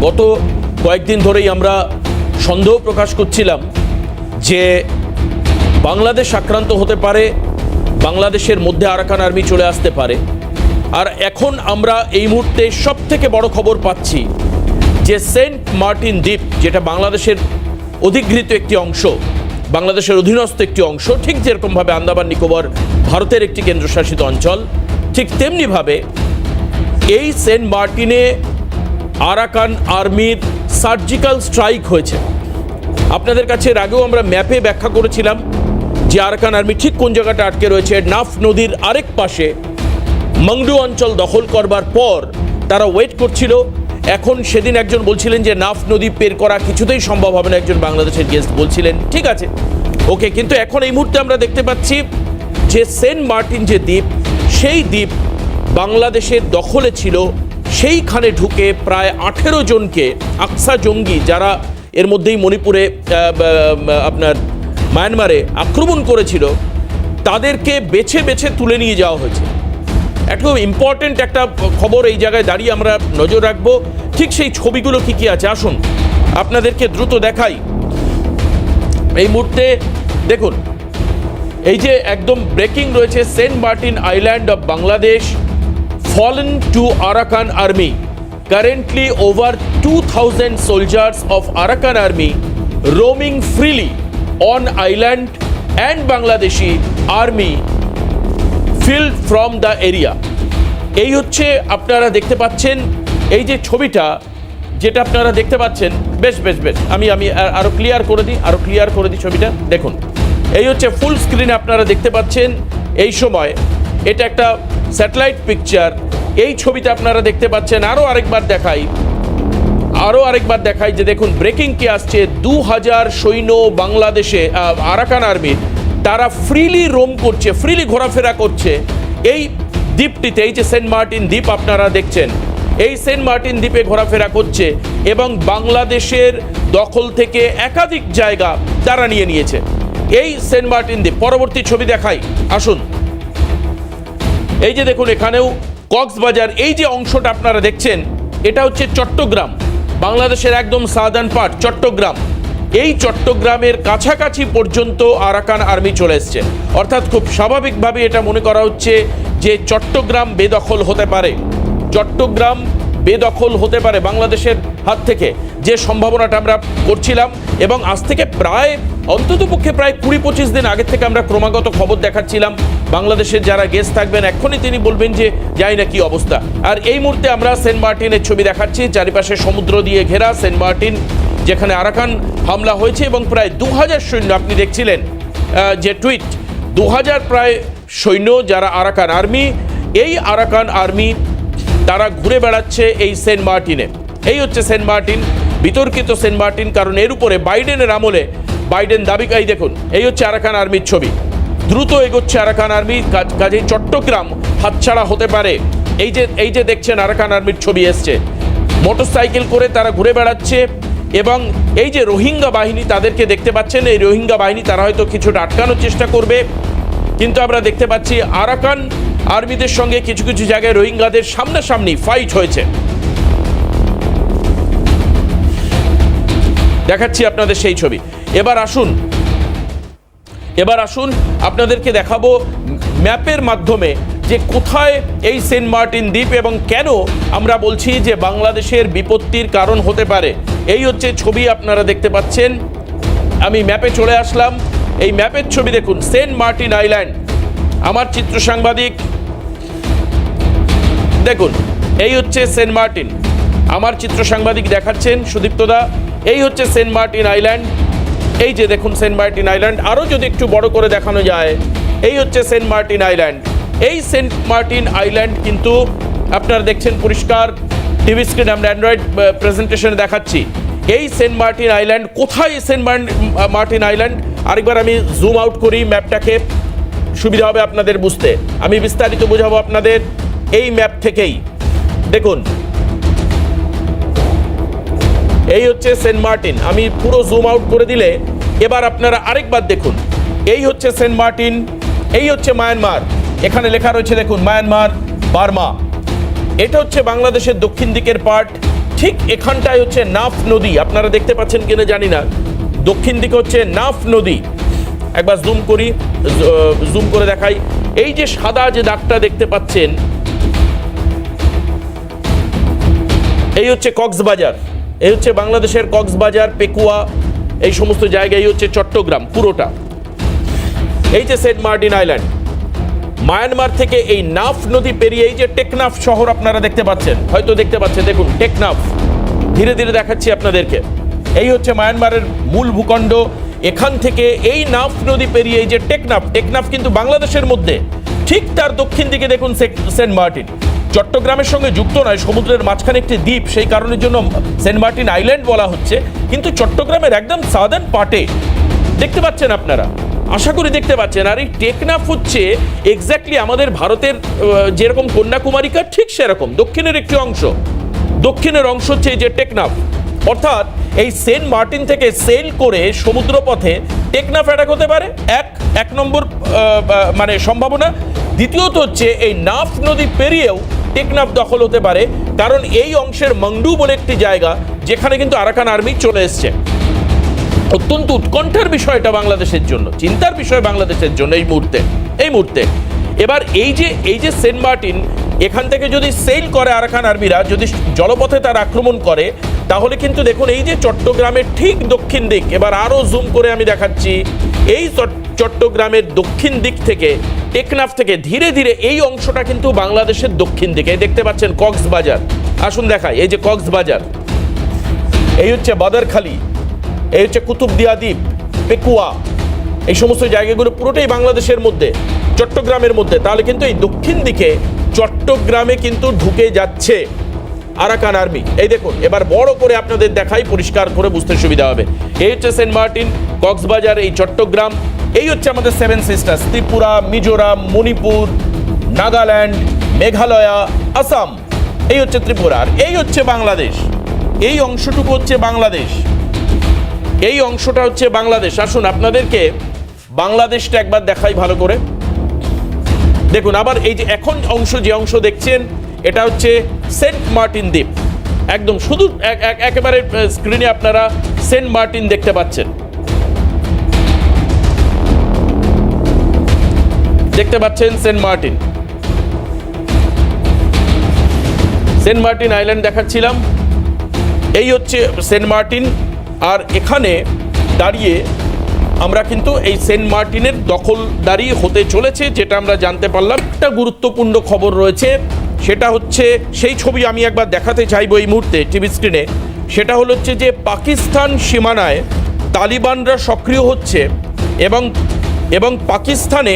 গত কয়েকদিন ধরেই আমরা সন্দেহ প্রকাশ করছিলাম যে বাংলাদেশ আক্রান্ত হতে পারে, বাংলাদেশের মধ্যে আরাকান আর্মি চলে আসতে পারে। আর এখন আমরা এই মুহূর্তে সবথেকে বড় খবর পাচ্ছি যে সেন্ট মার্টিন দ্বীপ, যেটা বাংলাদেশের অধিগৃহীত একটি অংশ, বাংলাদেশের অধীনস্থ একটি অংশ, ঠিক যেরকমভাবে আন্দামান নিকোবর ভারতের একটি কেন্দ্রশাসিত অঞ্চল, ঠিক তেমনিভাবে এই সেন্ট মার্টিনে আরাকান আর্মির সার্জিক্যাল স্ট্রাইক হয়েছে। আপনাদের কাছে এর আগেও আমরা ম্যাপে ব্যাখ্যা করেছিলাম যে আরাকান আর্মি ঠিক কোন জায়গাটা আটকে রয়েছে। নাফ নদীর আরেক পাশে মংডু অঞ্চল দখল করবার পর তারা ওয়েট করছিল। এখন সেদিন একজন বলছিলেন যে নাফ নদী পের করা কিছুতেই সম্ভব হবে না, একজন বাংলাদেশের গেস্ট বলছিলেন। ঠিক আছে, ওকে, কিন্তু এখন এই মুহূর্তে আমরা দেখতে পাচ্ছি যে সেন্ট মার্টিন যে দ্বীপ, সেই দ্বীপ বাংলাদেশের দখলে ছিল। সেইখানে ঢুকে প্রায় 18 জনকে আকসা জঙ্গি, যারা এর মধ্যেই মণিপুরে আপনার মায়ানমারে আক্রমণ করেছিল, তাদেরকে বেছে বেছে তুলে নিয়ে যাওয়া হয়েছে। একদম ইম্পর্টেন্ট একটা খবর, এই জায়গায় দাঁড়িয়ে আমরা নজর রাখবো। ঠিক সেই ছবিগুলো কি কি আছে আসুন আপনাদেরকে দ্রুত দেখাই। এই মুহূর্তে দেখুন, এই যে একদম ব্রেকিং রয়েছে, Saint Martin island of Bangladesh fallen to Arakan army. Currently over 2000 soldiers of Arakan army roaming freely on island and Bangladeshi army filled from the area. এই হচ্ছে আপনারা দেখতে পাচ্ছেন এই যে ছবিটা, যেটা আপনারা দেখতে পাচ্ছেন। বেশ বেশ বেশ আমি আরো ক্লিয়ার করে দিই ছবিটা। দেখুন, এই হচ্ছে ফুল স্ক্রিনে আপনারা দেখতে পাচ্ছেন এই সময়। এটা একটা স্যাটেলাইট পিকচার। এই ছবিতে আপনারা দেখতে পাচ্ছেন। আরও আরেকবার দেখাই যে দেখুন ব্রেকিং কি আসছে। 2000 সৈন্য বাংলাদেশে আরাকান আর্মির, তারা ফ্রিলি রোম করছে, ফ্রিলি ঘোরাফেরা করছে এই দ্বীপটিতে। এই যে সেন্ট মার্টিন দ্বীপ আপনারা দেখছেন, এই সেন্ট মার্টিন দ্বীপে ঘোরাফেরা করছে এবং বাংলাদেশের দখল থেকে একাধিক জায়গা তারা নিয়ে নিয়েছে এই সেন্ট মার্টিন দ্বীপ। পরবর্তী ছবি দেখাই আসুন। এই যে দেখুন, এখানেও কক্সবাজার, এই যে অংশটা আপনারা দেখছেন, এটা হচ্ছে চট্টগ্রাম, বাংলাদেশের একদম সাউদার্ন পার্ট চট্টগ্রাম। এই চট্টগ্রামের কাছাকাছি পর্যন্ত আরাকান আর্মি চলে এসছে। অর্থাৎ খুব স্বাভাবিকভাবে এটা মনে করা হচ্ছে যে চট্টগ্রাম বেদখল হতে পারে, চট্টগ্রাম বেদখল হতে পারে বাংলাদেশের হাত থেকে, যে সম্ভাবনাটা আমরা করছিলাম। এবং আজ থেকে প্রায় অন্ততপক্ষে প্রায় 20-25 দিন আগের থেকে আমরা ক্রমাগত খবর দেখাচ্ছিলাম। বাংলাদেশের যারা গেস্ট থাকবেন এক্ষুনি তিনি বলবেন যে জানি না কি অবস্থা। আর এই মুহূর্তে আমরা সেন্ট মার্টিনের ছবি দেখাচ্ছি। চারিপাশে সমুদ্র দিয়ে ঘেরা সেন্ট মার্টিন, যেখানে আরাকান হামলা হয়েছে এবং প্রায় 2000 সৈন্য, আপনি দেখছিলেন যে টুইট, 2000 প্রায় সৈন্য যারা আরাকান আর্মি, এই আরাকান আর্মি তারা ঘুরে বেড়াচ্ছে এই সেন্ট মার্টিনে। এই হচ্ছে সেন্ট মার্টিন, বিতর্কিত সেন্ট মার্টিন, কারণ এর উপরে বাইডেনের আমলে বাইডেন দাবি, এই দেখুন এই হচ্ছে আরাকান আর্মির ছবি। দ্রুত এগোচ্ছে আরাকান আর্মি, কাজেই চট্টগ্রাম হাতছাড়া হতে পারে। এই যে দেখছেন আরাকান আর্মির ছবি এসছে, মোটরসাইকেল করে তারা ঘুরে বেড়াচ্ছে। এবং এই যে রোহিঙ্গা বাহিনী, তাদেরকে দেখতে পাচ্ছেন, এই রোহিঙ্গা বাহিনী তারা হয়তো কিছুটা আটকানোর চেষ্টা করবে, কিন্তু আমরা দেখতে পাচ্ছি আরাকান আর্মিদের সঙ্গে কিছু কিছু জায়গায় রোহিঙ্গাদের সামনাসামনি ফাইট হয়েছে। দেখাচ্ছি আপনাদের সেই ছবি। এবার আসুন আপনাদেরকে দেখাবো ম্যাপের মাধ্যমে যে কোথায় এই সেন্ট মার্টিন দ্বীপ এবং কেন আমরা বলছি যে বাংলাদেশের বিপত্তির কারণ হতে পারে। এই হচ্ছে ছবি আপনারা দেখতে পাচ্ছেন। আমি ম্যাপে চলে আসলাম। এই ম্যাপের ছবি দেখুন, সেন্ট মার্টিন আইল্যান্ড। আমার চিত্র সাংবাদিক দেখুন, এই হচ্ছে সেন্ট মার্টিন, আমার চিত্র সাংবাদিক দেখাচ্ছেন সুদীপ্তদা। এই হচ্ছে সেন্ট মার্টিন আইল্যান্ড। এই যে দেখুন সেন্ট মার্টিন আইল্যান্ড, আরও যদি একটু বড় করে দেখানো যায়, এই হচ্ছে সেন্ট মার্টিন আইল্যান্ড। এই সেন্ট মার্টিন আইল্যান্ড কিন্তু আপনারা দেখছেন পরিষ্কার টিভি স্ক্রিন, আমরা অ্যান্ড্রয়েড প্রেজেন্টেশনে দেখাচ্ছি। এই সেন্ট মার্টিন আইল্যান্ড, কোথায় সেন্ট মার্টিন আইল্যান্ড? আরেকবার আমি জুম আউট করি ম্যাপটাকে, সুবিধা হবে আপনাদের বুঝতে। আমি বিস্তারিত বোঝাবো আপনাদের এই ম্যাপ থেকেই। দেখুন, এই হচ্ছে সেন্ট মার্টিন। আমি পুরো জুম আউট করে দিলে এবার আপনারা আরেকবার দেখুন। এই হচ্ছে সেন্ট মার্টিন, এই হচ্ছে মায়ানমার। এখানে লেখা রয়েছে দেখুন, মায়ানমার, বার্মা। এটা হচ্ছে বাংলাদেশের দক্ষিণ দিকের পার্ট। ঠিক এখানটায় হচ্ছে নাফ নদী, আপনারা দেখতে পাচ্ছেন কিনা জানি না, দক্ষিণ দিকে হচ্ছে নাফ নদী। একবার জুম করে দেখাই। এই যে সাদা যে দাগটা দেখতে পাচ্ছেন, এই হচ্ছে কক্সবাজার, এই হচ্ছে বাংলাদেশের কক্সবাজার, পেকুয়া, এই সমস্ত জায়গায় হচ্ছে চট্টগ্রাম পুরোটা। এই যে সেন্ট মার্টিন আইল্যান্ড, মায়ানমার থেকে এই নাফ নদী পেরিয়ে এই যে টেকনাফ শহর আপনারা দেখতে পাচ্ছেন, হয়তো দেখতে পাচ্ছেন, দেখুন টেকনাফ, ধীরে ধীরে দেখাচ্ছি আপনাদেরকে। এই হচ্ছে মায়ানমারের মূল ভূখণ্ড। এখান থেকে এই নাফ নদী পেরিয়ে এই যে টেকনাফ কিন্তু বাংলাদেশের মধ্যে, ঠিক তার দক্ষিণ দিকে দেখুন সেন্ট মার্টিন। চট্টগ্রামের সঙ্গে যুক্ত নয়, সমুদ্রের মাঝখানে একটি দ্বীপ, সেই কারণের জন্য সেন্ট মার্টিন আইল্যান্ড বলা হচ্ছে। কিন্তু চট্টগ্রামের একদম সাদার্ন পার্টে দেখতে পাচ্ছেন আপনারা, আশা করি দেখতে পাচ্ছেন। আর এই টেকনাফ হচ্ছে এক্স্যাক্টলি আমাদের ভারতের যেরকম কন্যাকুমারিকা, ঠিক সেরকম দক্ষিণের একটি অংশ। দক্ষিণের অংশ হচ্ছে এই যে টেকনাফ। অর্থাৎ এই সেন্ট মার্টিন থেকে সেল করে সমুদ্র পথে টেকনাফ অ্যাটাক হতে পারে, এক নম্বর মানে সম্ভাবনা। দ্বিতীয়ত হচ্ছে এই নাফ নদী পেরিয়েও টেকনাফ দখল হতে পারে, কারণ এই অংশের মংডু বলে একটি জায়গা, যেখানে কিন্তু আরাকান আর্মি চলে এসছে। অত্যন্ত উৎকণ্ঠার বিষয় এটা বাংলাদেশের জন্য, চিন্তার বিষয় বাংলাদেশের জন্য এই মুহূর্তে। এবার এই যে সেন্ট মার্টিন, এখান থেকে যদি সেল করে আরাকান আর্মিরা, যদি জলপথে তার আক্রমণ করে, তাহলে কিন্তু দেখুন এই যে চট্টগ্রামের ঠিক দক্ষিণ দিক, এবার আরো জুম করে আমি দেখাচ্ছি, এই চট্টগ্রামের দক্ষিণ দিক থেকে, টেকনাফ থেকে ধীরে ধীরে এই অংশটা কিন্তু বাংলাদেশের দক্ষিণ দিকে। দেখতে পাচ্ছেন কক্সবাজার, আসুন দেখাই। এই যে কক্সবাজার, এই হচ্ছে বাদারখালী, এই হচ্ছে কুতুবদিয়া দ্বীপ, পেকুয়া, এই সমস্ত জায়গাগুলো পুরোটাই বাংলাদেশের মধ্যে, চট্টগ্রামের মধ্যে। তাহলে কিন্তু এই দক্ষিণ দিকে চট্টগ্রামে কিন্তু ঢুকে যাচ্ছে আরাকান আর্মি। এই দেখুন, এবার বড় করে আপনাদের দেখাই, পরিষ্কার করে বুঝতে সুবিধা হবে। এই হচ্ছে সেন্ট মার্টিন, কক্সবাজার, এই চট্টগ্রাম, এই হচ্ছে আমাদের সেভেন সিস্টার্স, ত্রিপুরা, মিজোরাম, মণিপুর, নাগাল্যান্ড, মেঘালয়া, আসাম, এই হচ্ছে ত্রিপুরা, আর এই হচ্ছে বাংলাদেশ। এই অংশটুকু হচ্ছে বাংলাদেশ, এই অংশটা হচ্ছে বাংলাদেশ। আসুন আপনাদেরকে বাংলাদেশটা একবার দেখাই ভালো করে। দেখুন, আবার এই যে এখন যে অংশ দেখছেন, এটা হচ্ছে সেন্ট মার্টিন দ্বীপ। একদম শুধু একেবারে স্ক্রিনে আপনারা সেন্ট মার্টিন দেখতে পাচ্ছেন, সেন্ট মার্টিন আইল্যান্ড দেখাচ্ছিলাম। এই হচ্ছে সেন্ট মার্টিন, আর এখানে দাঁড়িয়ে আমরা কিন্তু এই সেন্ট মার্টিনের দখলদারি হতে চলেছে, যেটা আমরা জানতে পারলাম। একটা গুরুত্বপূর্ণ খবর রয়েছে, সেটা হচ্ছে সেই ছবি আমি একবার দেখাতে চাইবো এই মুহূর্তে টিভি স্ক্রিনে। সেটা হচ্ছে যে পাকিস্তান সীমানায় তালিবানরা সক্রিয় হচ্ছে, এবং পাকিস্তানে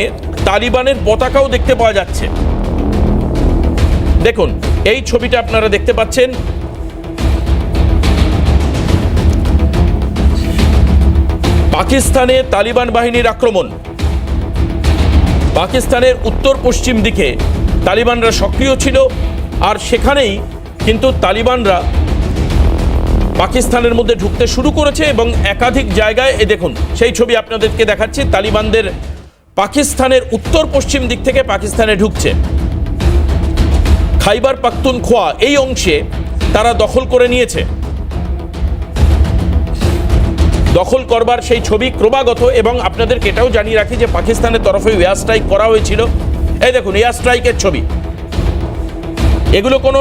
তালিবানের পতাকাও দেখতে পাওয়া যাচ্ছে। দেখুন এই ছবিটা আপনারা দেখতে পাচ্ছেন। পাকিস্তানে তালিবান বাহিনীর আক্রমণ, পাকিস্তানের উত্তর পশ্চিম দিকে তালিবানরা সক্রিয় ছিল, আর সেখানেই কিন্তু তালিবানরা পাকিস্তানের মধ্যে ঢুকতে শুরু করেছে, এবং একাধিক জায়গায়, এ দেখুন সেই ছবি আপনাদেরকে দেখাচ্ছি, তালিবানদের পাকিস্তানের উত্তর পশ্চিম দিক থেকে পাকিস্তানে ঢুকছে। খাইবার পাখতুনখোয়া এই অংশে তারা দখল করে নিয়েছে। দখল করবার সেই ছবি ক্রমাগত, এবং আপনাদেরকে এটাও জানিয়ে রাখি যে পাকিস্তানের তরফে এয়ার স্ট্রাইক করা হয়েছিল। এই দেখুন এয়ার স্ট্রাইকের ছবি, এগুলো কোনো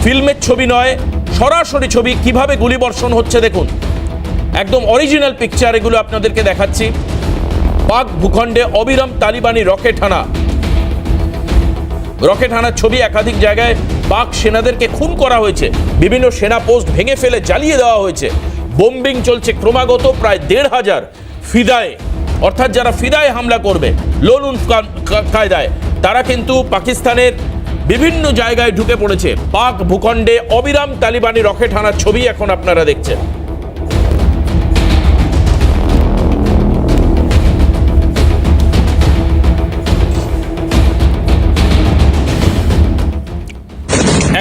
ফিল্মের ছবি নয়, সরাসরি ছবি, কিভাবে গুলিবর্ষণ হচ্ছে দেখুন, একদম অরিজিনাল পিকচার এগুলো আপনাদেরকে দেখাচ্ছি। পাক ভূখণ্ডে অবিরাম তালিবানি রকেট হানার ছবি, একাধিক জায়গায় পাক সেনাদেরকে খুন করা হয়েছে, বিভিন্ন সেনা পোস্ট ভেঙে ফেলে জ্বালিয়ে দেওয়া হয়েছে, বোম্বিং চলছে ক্রমাগত। প্রায় ১৫০০ ফিদায়, অর্থাৎ যারা ফিদায় হামলা করবে লোলুন কায়দায়, তারা কিন্তু পাকিস্তানের বিভিন্ন জায়গায় ঢুকে পড়েছে। পাক ভূখণ্ডে অবিরাম তালিবানি রকেট হানার ছবি এখন আপনারা দেখছেন।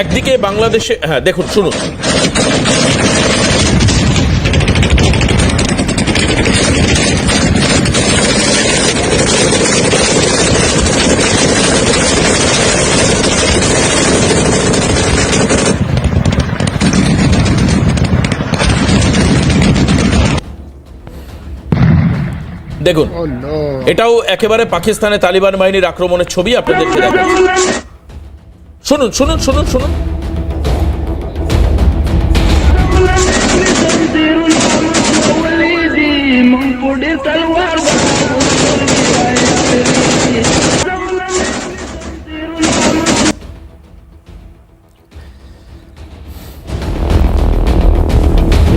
একদিকে বাংলাদেশে, হ্যাঁ দেখুন, শুনুন। দেখুন, এটাও একেবারে পাকিস্তানে তালিবান বাহিনীর আক্রমণের ছবি আপনাদেরকে দেখাচ্ছি। শুনুন শুনুন শুনুন শুনুন।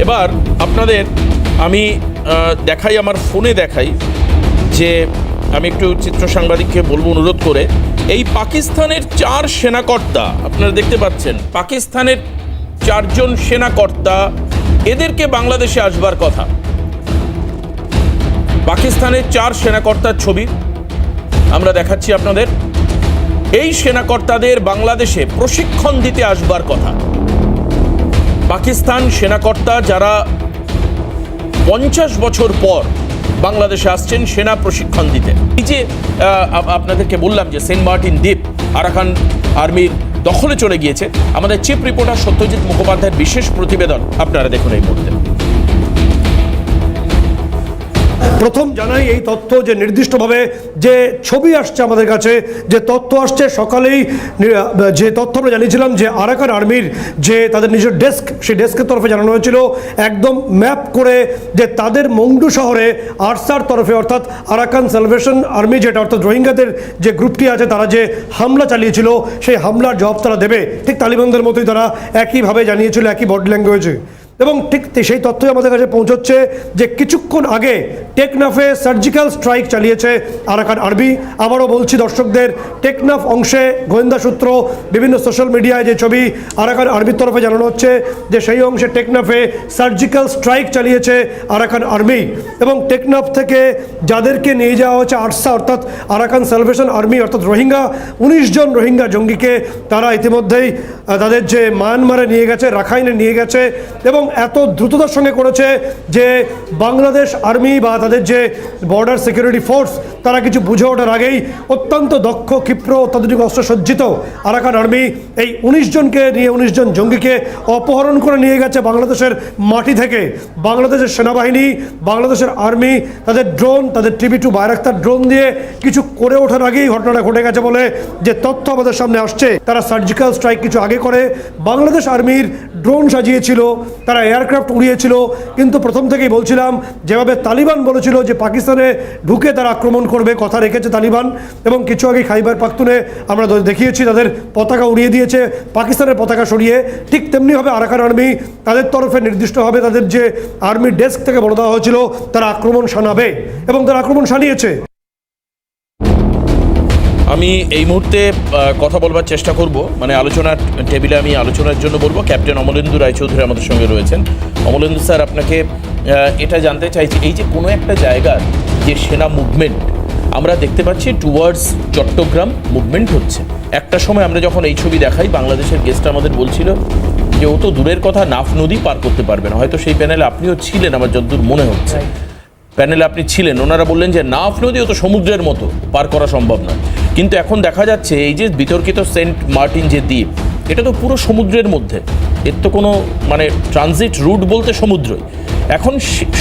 এবার আপনাদের আমি দেখাই, আমার ফোনে দেখাই, যে আমি একটু চিত্র সাংবাদিককে বলবো অনুরোধ করে, এই পাকিস্তানের 4 সেনাকর্তা আপনারা দেখতে পাচ্ছেন, পাকিস্তানের 4 জন সেনাকর্তা, এদেরকে বাংলাদেশে আসবার কথা। পাকিস্তানের 4 সেনাকর্তার ছবি আমরা দেখাচ্ছি আপনাদের। এই সেনাকর্তাদের বাংলাদেশে প্রশিক্ষণ দিতে আসবার কথা। পাকিস্তান সেনাকর্তা যারা 50 বছর পর বাংলাদেশে আসছেন সেনা প্রশিক্ষণ দিতে। এই যে আপনাদেরকে বললাম যে সেন্ট মার্টিন দ্বীপ আরাকান আর্মির দখলে চলে গিয়েছে, আমাদের চিফ রিপোর্টার সত্যজিৎ মুখোপাধ্যায়ের বিশেষ প্রতিবেদন আপনারা দেখুন এই মুহূর্তে। প্রথম জানাই এই তথ্য যে নির্দিষ্টভাবে যে ছবি আসছে আমাদের কাছে, যে তথ্য আসছে সকালেই, যে তথ্য আমরা জানিয়েছিলাম যে আরাকান আর্মির যে তাদের নিজের ডেস্ক, সেই ডেস্কের তরফে জানানো হয়েছিল একদম ম্যাপ করে যে তাদের মংডু শহরে আরসার তরফে, অর্থাৎ আরাকান সালভেশন আর্মি যেটা, অর্থাৎ রোহিঙ্গাদের যে গ্রুপটি আছে তারা যে হামলা চালিয়েছিল সেই হামলার জবাব তারা দেবে। ঠিক তালিবানদের মতোই তারা একইভাবে জানিয়েছিল, একই বডি ল্যাঙ্গুয়েজে। এবং ঠিক সেই তথ্যই আমাদের কাছে পৌঁছচ্ছে যে কিছুক্ষণ আগে টেকনাফে সার্জিক্যাল স্ট্রাইক চালিয়েছে আরাকান আর্মি। আবারও বলছি দর্শকদের, টেকনাফ অংশে গোয়েন্দা সূত্র, বিভিন্ন সোশ্যাল মিডিয়ায় যে ছবি আরাকান আর্মির তরফে জানানো হচ্ছে যে সেই অংশে টেকনাফে সার্জিক্যাল স্ট্রাইক চালিয়েছে আরাকান আর্মি। এবং টেকনাফ থেকে যাদেরকে নিয়ে যাওয়া হচ্ছে আরসা, অর্থাৎ আরাকান সালভেশন আর্মি, অর্থাৎ রোহিঙ্গা 19 জন রোহিঙ্গা জঙ্গিকে তারা ইতিমধ্যেই তাদের যে মায়ানমারে নিয়ে গেছে, রাখাইনে নিয়ে গেছে। এবং এত দ্রুততার সঙ্গে করেছে যে বাংলাদেশ আর্মি বা তাদের যে বর্ডার সিকিউরিটি ফোর্স তারা কিছু বুঝে ওঠার আগেই অত্যন্ত দক্ষ, ক্ষিপ্র, অত্যাধুনিক অস্ত্রসজ্জিত আরাকান আর্মি এই 19 জনকে নিয়ে, 19 জন জঙ্গিকে অপহরণ করে নিয়ে গেছে বাংলাদেশের মাটি থেকে। বাংলাদেশের সেনাবাহিনী, বাংলাদেশের আর্মি তাদের ড্রোন, তাদের TB2 বাইরাক্তার ড্রোন দিয়ে কিছু করে ওঠার আগেই ঘটনাটা ঘটে গেছে বলে যে তথ্য আমাদের সামনে আসছে। তারা সার্জিক্যাল স্ট্রাইক কিছু আগে করে বাংলাদেশ আর্মির ড্রোন সাজিয়েছিল, তারা এয়ারক্রাফট উড়িয়েছিল। কিন্তু প্রথম থেকেই বলছিলাম, যেভাবে তালিবান বলেছিল যে পাকিস্তানে ঢুকে তারা আক্রমণ করবে, কথা রেখেছে তালিবান। এবং কিছু আগে খাইবার পাখতুনে আমরা দেখিয়েছি তাদের পতাকা উড়িয়ে দিয়েছে, পাকিস্তানের পতাকা সরিয়ে। ঠিক তেমনিভাবে আরাকান আর্মি তাদের তরফে নির্দিষ্টভাবে তাদের যে আর্মি ডেস্ক থেকে বলে দেওয়া হয়েছিল তারা আক্রমণ শানাবে, এবং তারা আক্রমণ শানিয়েছে। আমি এই মুহূর্তে কথা বলবার চেষ্টা করব, মানে আলোচনার টেবিলে আমি আলোচনার জন্য বলবো। ক্যাপ্টেন অমলেন্দু রায়চৌধুরী আমাদের সঙ্গে রয়েছেন। অমলেন্দু স্যার, আপনাকে এটা জানতে চাইছি, এই যে কোনো একটা জায়গার যে সেনা মুভমেন্ট আমরা দেখতে পাচ্ছি টুয়ার্ডস চট্টগ্রাম মুভমেন্ট হচ্ছে, একটা সময় আমরা যখন এই ছবি দেখাই বাংলাদেশের গেস্ট আমাদের বলছিল যে ও তো দূরের কথা নাফ নদী পার করতে পারবে না। হয়তো সেই প্যানেলে আপনিও ছিলেন আমার যতদূর মনে হচ্ছে, প্যানেলে আপনি ছিলেন। ওনারা বললেন যে নাফ নদীও তো সমুদ্রের মতো, পার করা সম্ভব নয়। কিন্তু এখন দেখা যাচ্ছে এই যে বিতর্কিত সেন্ট মার্টিন যে দ্বীপ, এটা তো পুরো সমুদ্রের মধ্যে, এর তো কোনো মানে ট্রানজিট রুট বলতে সমুদ্রই। এখন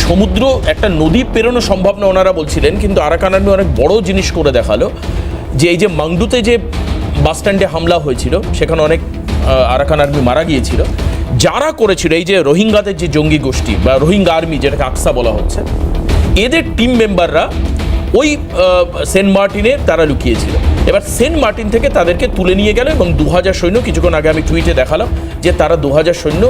সমুদ্র একটা নদী পেরোনো সম্ভব না ওনারা বলছিলেন। কিন্তু আরাকান আর্মি অনেক বড় জিনিস করে দেখালো, যে এই যে মাংডুতে যে বাস স্ট্যান্ডে হামলা হয়েছিল সেখানে অনেক আরাকান আর্মি মারা গিয়েছিল। যারা করেছিল এই যে রোহিঙ্গাদের যে জঙ্গি গোষ্ঠী বা রোহিঙ্গা আর্মি, যেটাকে আকসা বলা হচ্ছে, এদের টিম মেম্বাররা ওই সেন্ট মার্টিনে তারা লুকিয়েছিল। এবার সেন্ট মার্টিন থেকে তাদেরকে তুলে নিয়ে গেল এবং 2000 সৈন্য, কিছুক্ষণ আগে আমি টুইটে দেখালাম যে তারা 2000 সৈন্য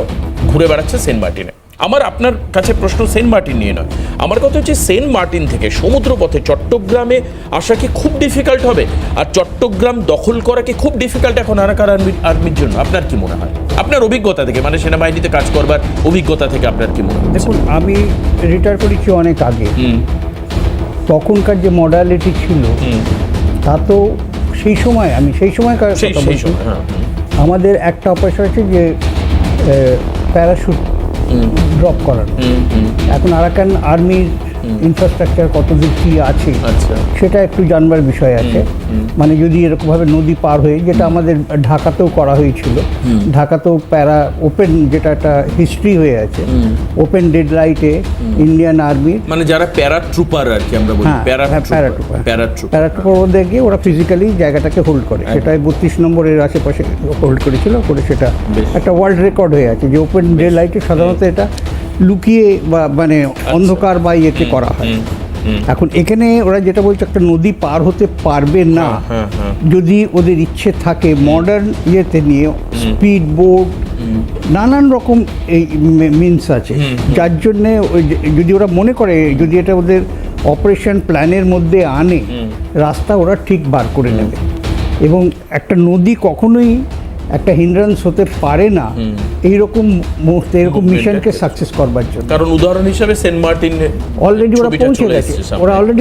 ঘুরে বেড়াচ্ছে সেন্ট মার্টিনে। আমার আপনার কাছে প্রশ্ন সেন্ট মার্টিন নিয়ে নয়, আমার কথা হচ্ছে সেন্ট মার্টিন থেকে সমুদ্র পথে চট্টগ্রামে আসা কি খুব ডিফিকাল্ট হবে? আর চট্টগ্রাম দখল করা কি খুব ডিফিকাল্ট এখন আরাকান আর্মির জন্য? আপনার কি মনে হয়, আপনার অভিজ্ঞতা থেকে, মানে সেনাবাহিনীতে কাজ করবার অভিজ্ঞতা থেকে আপনার কি মনে হয়? দেখুন, আমি রিটায়ার করেছি অনেক আগে। তখনকার যে মডালিটি ছিল তা তো সেই সময়, আমি সেই সময়কার কথা বলছি, আমাদের একটা অপারেশন আছে যে প্যারাশুট ড্রপ করানো। এখন আরাকান আর্মির ইনফ্রাস্ট্রাকচার কতদূর কি আছে আচ্ছা সেটা একটু জানবার বিষয় আছে। মানে যদি এরকমভাবে নদী পার হয়ে, যেটা আমাদের ঢাকাতেও করা হয়েছিল, ঢাকাতেও প্যারা ওপেন, যেটা একটা হিস্ট্রি হয়ে আছে, ওপেন ডেড লাইটে ইন্ডিয়ান আর্মির, মানে যারা প্যারাট্রুপার আর কি আমরা বলি, প্যারাট্রুপার মধ্যে গিয়ে ওরা ফিজিক্যালি জায়গাটাকে হোল্ড করে, সেটা 32 নম্বরের আশেপাশে হোল্ড করেছিল, করে সেটা একটা ওয়ার্ল্ড রেকর্ড হয়ে আছে যে ওপেন ডে লাইটে সাধারণত এটা লুকিয়ে বা মানে অন্ধকার বা ইয়েতে করা হয়। এখন এখানে ওরা যেটা বলছে, একটা নদী পার হতে পারবে না যদি ওদের ইচ্ছে থাকে মডার্ন ইয়েতে নিয়ে, স্পিড বোট, নানান রকম এই মিনস আছে, যার জন্যে যদি ওরা মনে করে যদি এটা ওদের অপারেশন প্ল্যানের মধ্যে আনে, রাস্তা ওরা ঠিক বার করে নেবে। এবং একটা নদী কখনোই একটা হিন্ড্রান্স হতে পারে না এইরকম মুহূর্তে, এরকম মিশনকে সাকসেস করবার জন্য। কারণ উদাহরণ হিসাবে সেন্ট মার্টিন অলরেডি ওরা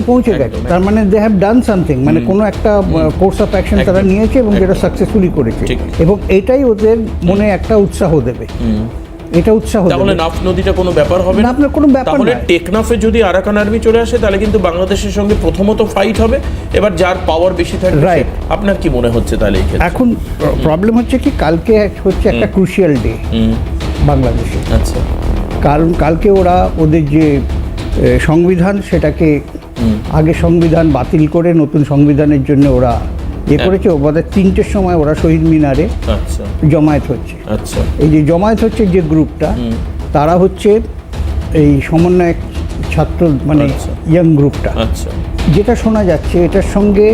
পৌঁছে গেছে, তার মানে দে হ্যাভ ডান সামথিং, মানে কোনো একটা কোর্স অফ অ্যাকশন তারা নিয়েছে এবং যেটা সাকসেসফুলি করেছে, এবং এটাই ওদের মনে একটা উৎসাহ দেবে। এটা উৎসাহ তাহলে নাফ নদীটা কোনো ব্যাপার হবে না, আপনার কোনো ব্যাপার। তাহলে টেকনাফে যদি আরাকান আর্মি চলে আসে তাহলে কিন্তু বাংলাদেশের সঙ্গে প্রথমত ফাইট হবে, এবার যার পাওয়ার বেশি থাকবে। রাইট, আপনার কি মনে হচ্ছে তাহলে? এখন প্রবলেম হচ্ছে কি, কালকে হচ্ছে একটা ক্রুশিয়াল ডে বাংলাদেশে। আচ্ছা, কারণ কালকে ওরা ওদের যে সংবিধান সেটাকে আগে সংবিধান বাতিল করে নতুন সংবিধানের জন্য ওরা করেছে। ওদের 3টের সময় ওরা শহীদ মিনারে জমায়েত হচ্ছে। আচ্ছা, এই যে জমায়েত হচ্ছে যে গ্রুপটা, তারা হচ্ছে এই সমন্বয়ক ছাত্র, মানে ইয়াং গ্রুপটা। আচ্ছা, যেটা শোনা যাচ্ছে এটার সঙ্গে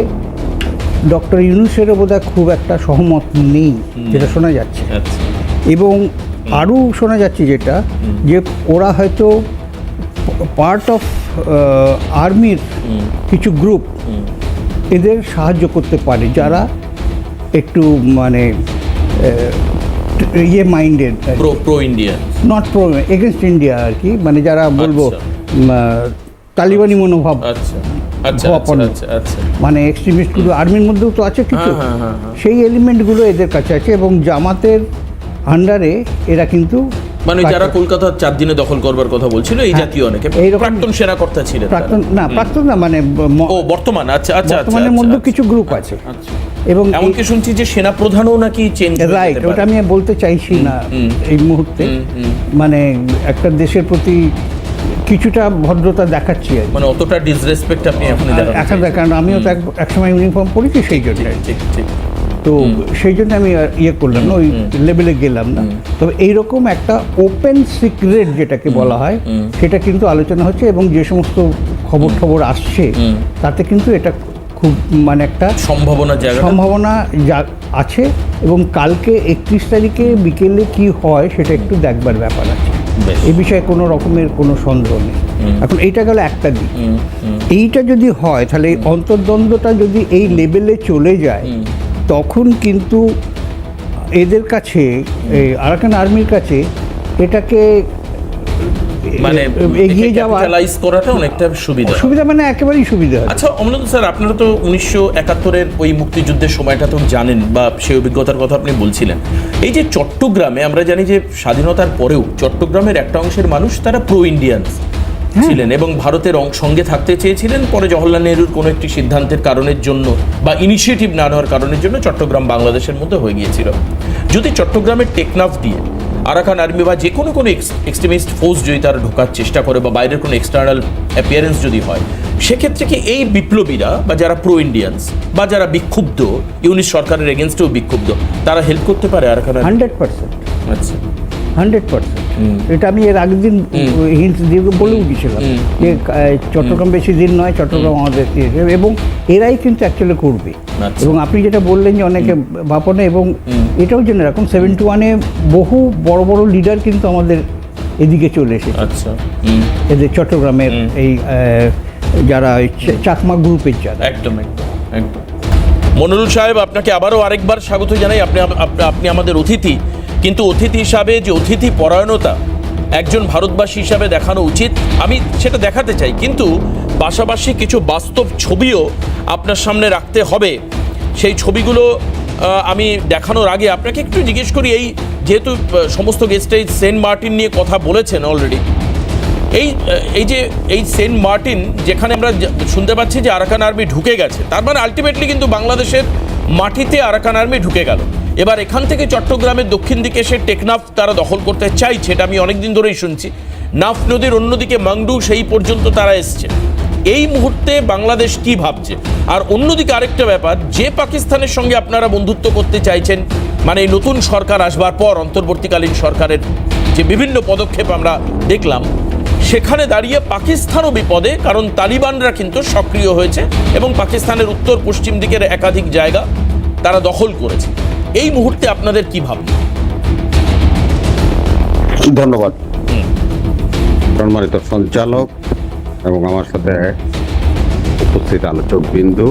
ডক্টর ইউনূসেরও বোধহয় খুব একটা সহমত নেই, যেটা শোনা যাচ্ছে। এবং আরও শোনা যাচ্ছে যেটা, যে ওরা হয়তো পার্ট অফ আর্মির কিছু গ্রুপ এদের সাহায্য করতে পারে, যারা একটু মানে ইয়ে minded, pro India, not pro, against India আর কি, মানে যারা বলবো তালিবানি মনোভাব, মানে এক্সট্রিমিস্টগুলো আর্মির মধ্যেও তো আছে কিছু, সেই এলিমেন্টগুলো এদের কাছে আছে। এবং জামাতের আন্ডারে এরা কিন্তু, মানে যারা কলকাতা 4 দিনে দখল করবার কথা বলছিল, এই জাতীয় অনেকে প্রাক্তন সেনাকর্তা ছিলেন, প্রাক্তন না মানে বর্তমান। আচ্ছা, বর্তমানের মধ্যে কিছু গ্রুপ আছে। এবং এমনকি শুনছি যে সেনা প্রধানও নাকি চেঞ্জ। রাইট, ওটা আমি বলতে চাইছি না এই মুহূর্তে, মানে একটা দেশের প্রতি কিছুটা ভদ্রতা দেখাচ্ছি, মানে অতটা ডিসরেসপেক্ট আপনি এখন দেখান। আমিও তো একসময় ইউনিফর্ম পরেছি, সেই জন্য তো সেই জন্য আমি ইয়ে করলাম না, ওই লেভেলে গেলাম না। তবে এইরকম একটা ওপেন সিক্রেট যেটাকে বলা হয়, সেটা কিন্তু আলোচনা হচ্ছে, এবং যে সমস্ত খবর আসছে তাতে কিন্তু এটা খুব মানে একটা সম্ভাবনা আছে। এবং কালকে 31 তারিখে বিকেলে কি হয় সেটা একটু দেখবার ব্যাপার আছে, এই বিষয়ে কোনো রকমের কোনো সন্দেহ নেই। এখন এইটা গেল একটা দিক। এইটা যদি হয়, তাহলে অন্তর্দ্বন্দ্বটা যদি এই লেভেলে চলে যায়, তখন কিন্তু এদের কাছে, আরাকান আর্মির কাছে এটাকে মানে এগিয়ে যাওয়া, ক্যাপিটালাইজ করাটা অনেকটা সুবিধা, মানে একেবারেই সুবিধা। আচ্ছা অমলেন্দু স্যার, আপনারা তো 1971-এর ওই মুক্তিযুদ্ধের সময়টা তো জানেন, বা সেই অভিজ্ঞতার কথা আপনি বলছিলেন। এই যে চট্টগ্রামে আমরা জানি যে স্বাধীনতার পরেও চট্টগ্রামের একটা অংশের মানুষ তারা প্রো ইন্ডিয়ান ছিলেন এবং ভারতের সঙ্গে থাকতে চেয়েছিলেন। পরে জওহরলাল নেহরুর কোনো একটি সিদ্ধান্তের কারণের জন্য বা ইনিশিয়েটিভ না নেওয়ার কারণের জন্য চট্টগ্রাম বাংলাদেশের মধ্যে হয়ে গিয়েছিল। যদি চট্টগ্রামের টেকনাফ দিয়ে আরাকান আর্মি বা যে কোনো এক্সট্রিমিস্ট ফোর্স যদি তারা ঢোকার চেষ্টা করে, বা বাইরের কোনো এক্সটার্নাল অ্যাপিয়ারেন্স যদি হয়, সেক্ষেত্রে কি এই বিপ্লবীরা বা যারা প্রো ইন্ডিয়ান্স বা যারা বিক্ষুব্ধ, ইউনিট সরকারের এগেনস্টেও বিক্ষুব্ধ, তারা হেল্প করতে পারে আরাকান? 100%। আচ্ছা, 100%। এটা আমি এর আগের দিন হিন্ট দিয়ে বলেও দিয়েছিলাম যে চট্টগ্রাম বেশি দিন নয়, চট্টগ্রাম আমাদের, এবং এরাই কিন্তু অ্যাকচুয়ালি করবে। এবং আপনি যেটা বললেন যে অনেকে ভাবনে, এবং এটাও জেনে রাখুন 71-এ বহু বড় বড় লিডার কিন্তু আমাদের এদিকে চলে এসেছে। আচ্ছা, এদের চট্টগ্রামের এই যারা চাকমা গ্রুপের যারা। একদম একদম একদম। মনিরুল সাহেব, আপনাকে আবারও আরেকবার স্বাগত জানাই। আপনি আমাদের অতিথি, কিন্তু অতিথি হিসাবে যে অতিথি পরায়ণতা একজন ভারতবাসী হিসাবে দেখানো উচিত, আমি সেটা দেখাতে চাই, কিন্তু পাশাপাশি কিছু বাস্তব ছবিও আপনার সামনে রাখতে হবে। সেই ছবিগুলো আমি দেখানোর আগে আপনাকে একটু জিজ্ঞেস করি, এই যেহেতু সমস্ত গেস্টেই সেন্ট মার্টিন নিয়ে কথা বলেছেন অলরেডি, এই সেন্ট মার্টিন যেখানে আমরা শুনতে পাচ্ছি যে আরাকান আর্মি ঢুকে গেছে, তার মানে আলটিমেটলি কিন্তু বাংলাদেশের মাটিতে আরাকান আর্মি ঢুকে গেল। এবার এখান থেকে চট্টগ্রামের দক্ষিণ দিকে এসে টেকনাফ তারা দখল করতে চাইছে, এটা আমি অনেকদিন ধরেই শুনছি। নাফ নদীর অন্যদিকে মাংডু, সেই পর্যন্ত তারা এসছে। এই মুহূর্তে বাংলাদেশ কি ভাবছে? আর অন্যদিকে আরেকটা ব্যাপার, যে পাকিস্তানের সঙ্গে আপনারা বন্ধুত্ব করতে চাইছেন, মানে এই নতুন সরকার আসবার পর অন্তর্বর্তীকালীন সরকারের যে বিভিন্ন পদক্ষেপ আমরা দেখলাম, সেখানে দাঁড়িয়ে পাকিস্তানও বিপদে, কারণ তালিবানরা কিন্তু সক্রিয় হয়েছে এবং পাকিস্তানের উত্তর পশ্চিম দিকের একাধিক জায়গা তারা দখল করেছে। এই মুহূর্তে আপনাদের কি ভাবনা? ধন্যবাদ সম্মানিত সঞ্চালক এবং আমার সাথে উপস্থিত আলোচক বিন্দু,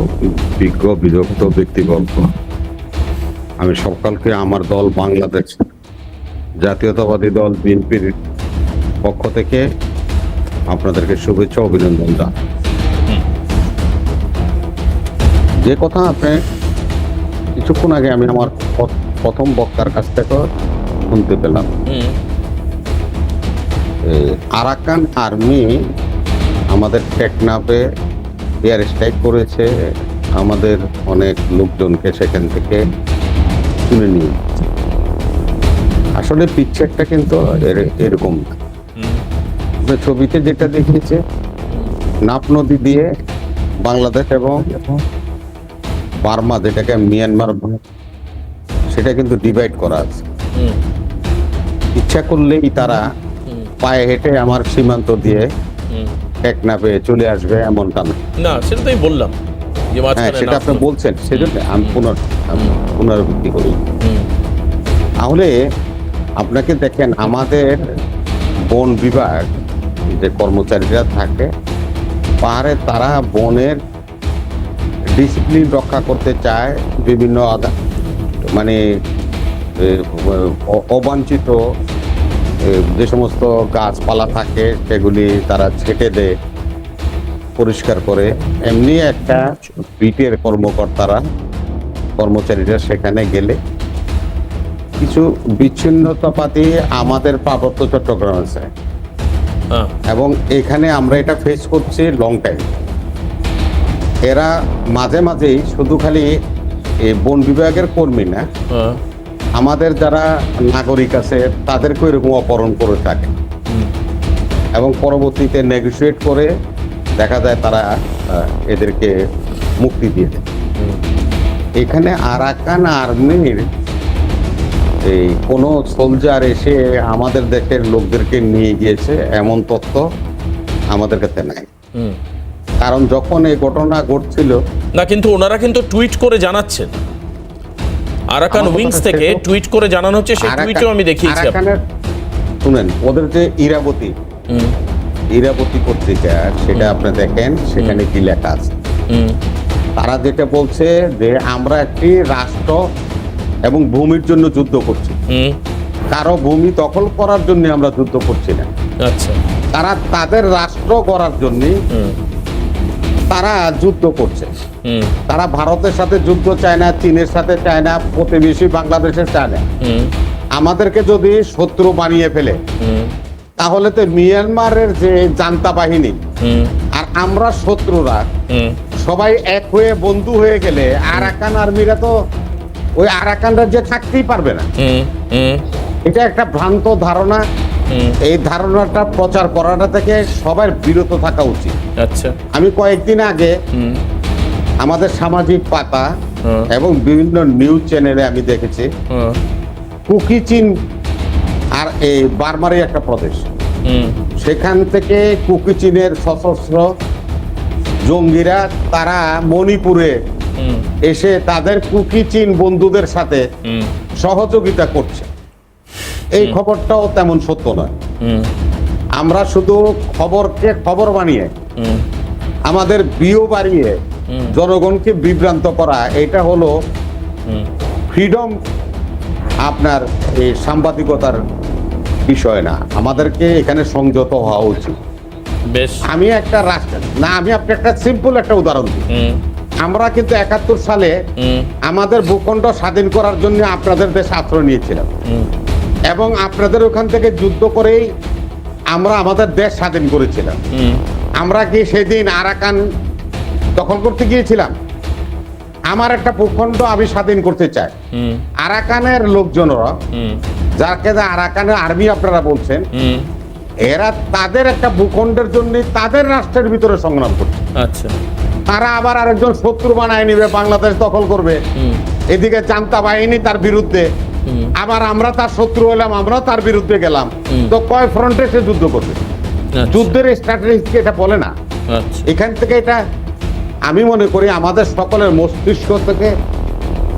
বিজ্ঞ বিদগ্ধ ব্যক্তিবর্গ। আমি সকলকে আমার দল বাংলাদেশ জাতীয়তাবাদী দল বিএনপির পক্ষ থেকে আপনাদেরকে শুভেচ্ছা অভিনন্দন জানাই। যে কথা আপনি কিছুক্ষণ আগে আমি আমার প্রথম বক্তার কাছ থেকে শুনতে পেলাম, আরাকান আর্মি আমাদের টেকনাফে এয়ার স্ট্রাইক করেছে, আমাদের অনেক লোকজনকে সেখান থেকে তুলে নিয়ে। আসলে পিকচারটা কিন্তু এরকম না। ছবিতে যেটা দেখিয়েছে, নাফ নদী দিয়ে বাংলাদেশ এবং বার্মা, যেটাকে মিয়ানমার, সেটা কিন্তু ডিভাইড করা আছে। ইচ্ছা করলেই তারা পায়ে হেঁটে আমার সীমান্ত দিয়ে টেকনাফে চলে আসবে, এমনটা না। সেটা তো আমি বললাম, হ্যাঁ, সেটা আপনি বলছেন, সেজন্য আমি পুনরাবৃত্তি করি। তাহলে আপনাকে দেখেন, আমাদের বন বিভাগ যে কর্মচারীরা থাকে পাহাড়ে, তারা বনের ডিসিপ্লিন রক্ষা করতে চায়। বিভিন্ন মানে অবাঞ্ছিত যে সমস্ত গাছপালা থাকে সেগুলি তারা ছেটে দেয়, পরিষ্কার করে। এমনি একটা বিটের কর্মচারীরা সেখানে গেলে কিছু বিচ্ছিন্নতাবাদী আমাদের পার্বত্য চট্টগ্রাম আছে, এবং এখানে আমরা এটা ফেস করছি লং টাইম। এরা মাঝে মাঝেই শুধু খালি বন বিভাগের কর্মী না, আমাদের যারা নাগরিক আছে তাদেরকেও এরকম অপহরণ করে থাকে, এবং পরবর্তীতে নেগোসিয়েট করে দেখা যায় তারা এদেরকে মুক্তি দিয়ে দেয়। এখানে আরাকান আর্মির এই কোনো সোলজার এসে আমাদের দেশের লোকদেরকে নিয়ে গিয়েছে এমন তথ্য আমাদের কাছে নাই। কারণ যখন এই ঘটনা ঘটছিল না, কিন্তু ওনারা কিন্তু টুইট করে জানাচ্ছেন, আরাকান উইংস থেকে টুইট করে জানানো হচ্ছে, সেই টুইটও আমি দেখিয়েছি। শুনেন, ওদের যে ইরাবতী পত্রিকা, সেটা আপনি দেখেন, সেখানে কি লেখা আছে। তারা যেটা বলছে যে আমরা একটি রাষ্ট্র এবং ভূমির জন্য যুদ্ধ করছি, কারো ভূমি দখল করার জন্য আমরা যুদ্ধ করছি না। আচ্ছা, তারা তাদের রাষ্ট্র গড়ার জন্য তারা যুদ্ধ করছে। তারা ভারতের সাথে যুদ্ধ চায় না, চীনের সাথে চায় না, প্রতিবেশী বাংলাদেশের চায় না। আমাদেরকে যদি শত্রু বানিয়ে ফেলে, তাহলে তো মিয়ানমারের যে জান্তা বাহিনী আর আমরা শত্রুরা সবাই এক হয়ে বন্ধু হয়ে গেলে আরাকান আর্মিরা তো ওই আরাকান রাজ্যে থাকতেই পারবে না। এটা একটা ভ্রান্ত ধারণা। এই ধারণাটা প্রচার করাটা থেকে সবার বিরত থাকা উচিত। আচ্ছা, আমি কয়েকদিন আগে আমাদের সামাজিক পাতা এবং বিভিন্ন নিউজ চ্যানেলে আমি দেখেছি, কুকি চীন আর এই বার্মারই একটা প্রদেশ, সেখান থেকে কুকি চীনের সশস্ত্র জঙ্গিরা তারা মণিপুরে এসে তাদের কুকি চীন বন্ধুদের সাথে সহযোগিতা করছে। এই খবরটাও তেমন সত্য নয়। আমরা শুধু খবরকে খবর বানিয়ে আমাদের বিও বাড়িয়ে জনগণকে বিভ্রান্ত করা, এটা হলো ফ্রিডম, আপনার এই সাংবাদিকতার বিষয় না। আমাদেরকে এখানে সংযত হওয়া উচিত। আমি একটা রাষ্ট্র না, আমি আপনাকে একটা সিম্পল একটা উদাহরণ দিই। আমরা কিন্তু ৭১ সালে আমাদের ভূখণ্ড স্বাধীন করার জন্য আপনাদের দেশে আশ্রয় নিয়েছিলাম, এবং আপনাদের ওখান থেকে যুদ্ধ করেই আমরা আমাদের দেশ স্বাধীন করেছিলাম। আমরা কি সেদিন আরাকান দখল করতে গিয়েছিলাম? আমার একটা ভূখণ্ড আমি স্বাধীন করতে চাই। আরাকানের লোকজনরা, যাকে আরাকানের আর্মি আপনারা বলছেন, এরা তাদের একটা ভূখণ্ডের জন্য তাদের রাষ্ট্রের ভিতরে সংগ্রাম করছে। আচ্ছা, তারা আবার আরেকজন শত্রু বানায় নিবে, বাংলাদেশ দখল করবে। এদিকে জান্তা বাহিনী তার বিরুদ্ধে, আবার আমরা তার শত্রু হলাম, আমরা তার বিরুদ্ধে গেলাম। তো কয় ফ্রন্টে সে যুদ্ধ করবে? যুদ্ধের স্ট্র্যাটেজি এটা বলে না। এখান থেকে এটা আমি মনে করি আমাদের সকলের মস্তিষ্ক থেকে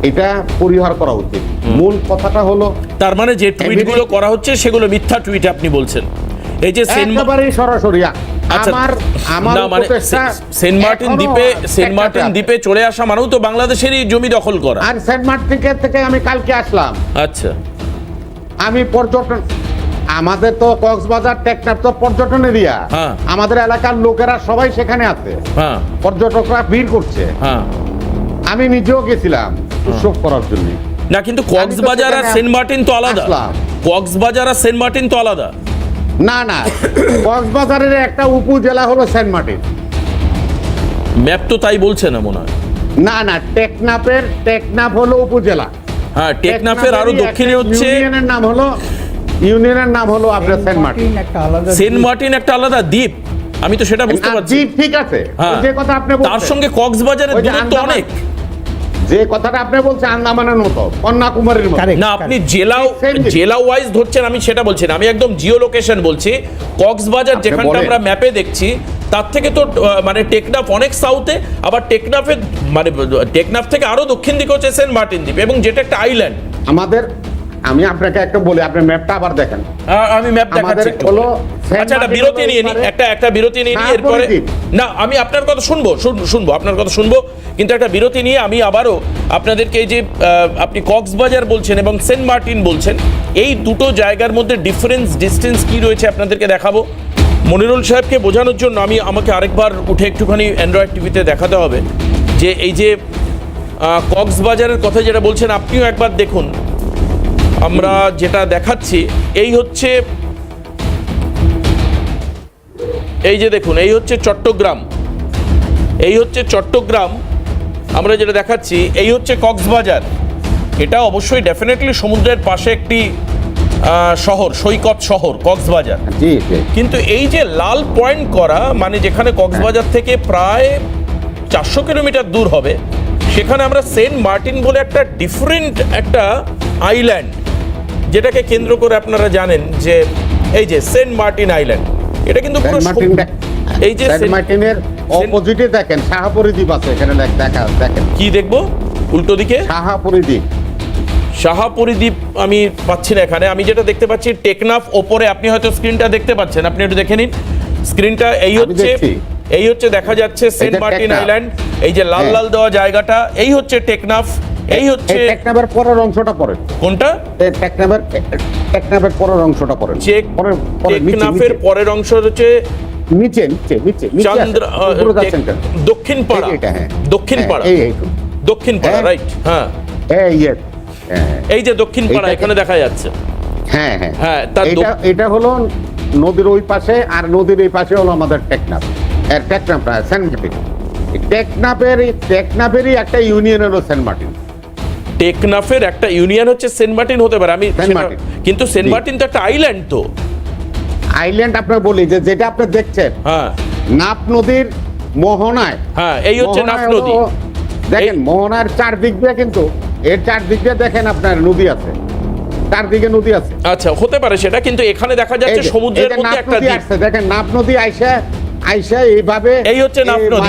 এটা পরিহার করা উচিত। মূল কথাটা হলো, তার মানে যে টুইটগুলো করা হচ্ছে সেগুলো মিথ্যা টুইট আপনি বলছেন। এই যে একেবারেই সরাসরি আচ্ছা, আমার না মানে সেন্ট মার্টিন দ্বীপে চলে আসা মানেও তো বাংলাদেশেরই জমি দখল করা। আর সেন্ট মার্টিন থেকে আমি কালকে আসলাম। আচ্ছা, আমি পর্যটন, আমাদের তো কক্সবাজার টেকনাফ তো পর্যটন এরিয়া। আমাদের এলাকার লোকেরা সবাই সেখানে আছে, পর্যটকরা ভিড় করছে। আমি নিজেও গেছিলাম উৎসব করার জন্য। না কিন্তু কক্সবাজার আর সেন্ট মার্টিন তো আলাদা। কক্সবাজার আর সেন্ট মার্টিন তো আলাদা। না না, কক্সবাজারের একটা উপজেলা হলো সেন্ট মার্টিন। ম্যাপ তো তাই বলছে না মনে হয়। না না, টেকনাফ হলো উপজেলা। হ্যাঁ, টেকনাফের আরো দক্ষিণে হচ্ছে ইউনিয়নের নাম হলো আপনার সেন্ট মার্টিন। সেন্ট মার্টিন একটা আলাদা দ্বীপ। আমি তো সেটা বুঝতে পারছি। দ্বীপ ঠিক আছে, যে কথা আপনি বলছেন তার সঙ্গে কক্সবাজারের দূরত্ব অনেক। যে কথাটা আপনি বলছেন আন্দামানের মতো, কন্যাকুমারীর মতো না, আপনি জেলা ওয়াইজ ধরছেন, আমি সেটা বলছি না। আমি একদম জিও লোকেশন বলছি। কক্সবাজার যেখানটা আমরা ম্যাপে দেখছি তার থেকে তো মানে টেকনাফ অনেক সাউথে, আবার টেকনাফের মানে টেকনাফ থেকে আরো দক্ষিণ দিকে হচ্ছে সেন্ট মার্টিন দ্বীপ, এবং যেটা একটা আইল্যান্ড। আমি আপনাকে একটা বলি, আপনি ম্যাপটা আবার দেখেন। আমি ম্যাপ দেখাচ্ছি। আচ্ছা, একটা বিরতি নিয়ে নিই, একটা বিরতি নিয়ে নিই, এরপরে না আমি আপনার কথা শুনবো আপনার কথা শুনবো, কিন্তু একটা বিরতি নিয়ে আমি আবারও আপনাদেরকে এই যে আপনি কক্সবাজার বলছেন এবং সেন্ট মার্টিন বলছেন, এই দুটো জায়গার মধ্যে ডিস্টেন্স কি রয়েছে আপনাদেরকে দেখাবো। মনিরুল সাহেবকে বোঝানোর জন্য আমাকে আরেকবার উঠে একটুখানি অ্যান্ড্রয়েড টিভিতে দেখাতে হবে যে এই যে কক্সবাজারের কথা যেটা বলছেন, আপনিও একবার দেখুন। আমরা যেটা দেখাচ্ছি এই হচ্ছে, এই যে দেখুন, এই হচ্ছে চট্টগ্রাম। আমরা যেটা দেখাচ্ছি এই হচ্ছে কক্সবাজার। এটা অবশ্যই ডেফিনেটলি সমুদ্রের পাশে একটি শহর, সৈকত শহর কক্সবাজার। কিন্তু এই যে লাল পয়েন্ট করা, মানে যেখানে কক্সবাজার থেকে প্রায় 400 কিলোমিটার দূর হবে, সেখানে আমরা সেন্ট মার্টিন বলে একটা ডিফারেন্ট একটা আইল্যান্ড, যেটাকে কেন্দ্র করে আপনারা জানেন যে এই যে সেন্ট মার্টিন আইল্যান্ড, এটা কিন্তু পুরো এই যে সেন্ট মার্টিনের অপোজিটে দেখেন শাহপুরী দ্বীপ আছে। এখানে দেখেন কি দেখবো উল্টো দিকে, শাহপুরী দ্বীপ আমি পাচ্ছি না এখানে। আমি যেটা দেখতে পাচ্ছি টেকনাফ ওপরে, আপনি হয়তো স্ক্রিনটা দেখতে পাচ্ছেন, আপনি একটু দেখে নিন স্ক্রিনটা। এই হচ্ছে দেখা যাচ্ছে সেন্ট মার্টিন আইল্যান্ড। এই যে লাল লাল দেওয়া জায়গাটা, এই হচ্ছে টেকনাফ। এই হচ্ছে টেকনাফের পরের অংশটা পড়ে। কোনটা? টেকনাফের পরের অংশটা পড়ে। টেকনাফের পরের অংশ হচ্ছে নিচে দক্ষিণ পাড়া, রাইট? হ্যাঁ, এই যে দক্ষিণ পাড়া এখানে দেখা যাচ্ছে। হ্যাঁ, এটা হলো নদীর ওই পাশে, আর নদীর এই পাশে হলো আমাদের টেকনাফ সেন্ট মার্টিন। টেকনাফেরই একটা ইউনিয়ন হলো সেন্ট মার্টিন। টেকনাফের একটা ইউনিয়ন হচ্ছে সেন্ট মার্টিন হতে পারে, কিন্তু সেন্ট মার্টিন তো একটা আইল্যান্ড। তো আইল্যান্ড আপনার বলি যেটা আপনি দেখছেন, হ্যাঁ, নাফ নদীর মোহনায়। হ্যাঁ, এই হচ্ছে নাফ নদী। দেখেন মোহনার চারদিক দিয়ে, কিন্তু এর চারদিক দিয়ে দেখেন আপনার নদী আছে, চারদিকে নদী আছে। আচ্ছা, হতে পারে সেটা, কিন্তু এখানে দেখা যাচ্ছে সমুদ্রের মধ্যে একটা দ্বীপ। দেখেন নাফ নদী আইসা এইভাবে, এই হচ্ছে নাফ নদী।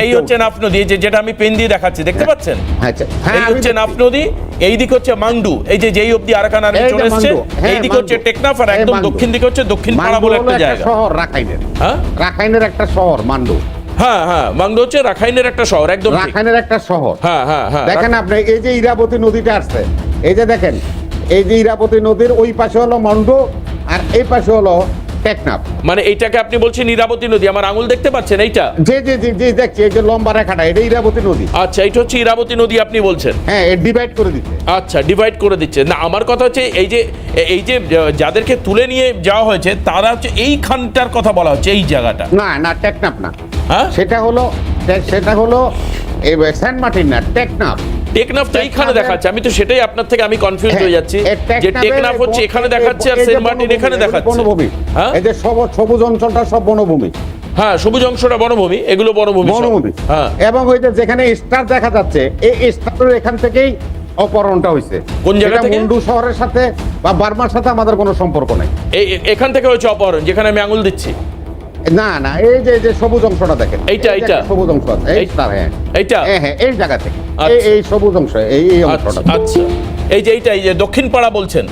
এই হচ্ছে নাফ নদী, যেটা আমি পেন দিয়ে দেখাচ্ছি, দেখতে পাচ্ছেন? আচ্ছা, এই হচ্ছে নাফ নদী। এই দিকে হচ্ছে মাংডু, এই যে যেই অবধি আরাকান আর্মি চলে এসেছে, এই দিকে হচ্ছে টেকনাফ, আর একদম দক্ষিণ দিকে হচ্ছে দক্ষিণ পাড়া বলে একটা জায়গা, শহর রাখাইনের। হ্যাঁ, রাখাইনের একটা শহর মান্ডু। হ্যাঁ, মাংডু হচ্ছে রাখাইনের একটা শহর, একদম রাখাইনের একটা শহর। হ্যাঁ, দেখেন আপনি এই যে ইরাবতী নদীটা আসছে, এই যে দেখেন এই যে ইরাবতী নদীর ওই পাশে হলো মান্ডু, আর এই পাশে হলো টেকনাফ। মানে এইটাকে আপনি বলছেন ইরাবতী নদী, আমার আঙুল দেখতে পাচ্ছেন এইটা? জি জি জি জি দেখছি, এই যে লম্বা রেখাটা, এটা ইরাবতী নদী। আচ্ছা, এটা হচ্ছে ইরাবতী নদী আপনি বলছেন? হ্যাঁ, এ ডিভাইড করে দিচ্ছে। আচ্ছা, ডিভাইড করে দিচ্ছে। না, আমার কথা হচ্ছে এই যে যাদেরকে তুলে নিয়ে যাওয়া হয়েছে তারা হচ্ছে এইখানটার কথা বলা হচ্ছে, এই জায়গাটা। না না, টেকনাফ না, হ্যাঁ, সেটা হলো এই সেন্ট মার্টিন না, টেকনাফ। টেকনাফ তো এইখানে দেখাচ্ছে, আমি তো সেটাই আপনার থেকে আমি কনফিউজ হয়ে যাচ্ছি যে টেকনাফের টেকনাফ হচ্ছে এখানে দেখাচ্ছে আর এই যে সেন্ট মার্টিন এখানে দেখাচ্ছে। বনভূমি, হ্যাঁ, এই যে সবুজ অঞ্চলটা সব বনভূমি। হ্যাঁ, সবুজ অংশটা বনভূমি, এগুলো বনভূমি সব। বনভূমি, হ্যাঁ। এবং ওই যে যেখানে স্টার দেখা যাচ্ছে, এই স্টারের এখান থেকেই অপহরণটা হয়েছে। কোন জায়গা এটা থেকে? মুন্ডু শহরের সাথে বা বার্মার সাথে আমাদের কোনো সম্পর্ক নাই। এখান থেকে হচ্ছে অপহরণ, যেখানে আমি আঙুল দিচ্ছি। না না, এই যে সবুজ অংশটা দেখেন, এইটা, এই যে এইটা? একটা সবুজ অংশ আছে, এই স্টার, হ্যাঁ এইটা? হ্যাঁ হ্যাঁ, এই জায়গা থেকে আচ্ছা। এই সবুজ অংশ, এই অংশটা। আচ্ছা, এই যে এইটা, এই যে দক্ষিণ পাড়া বলছেন?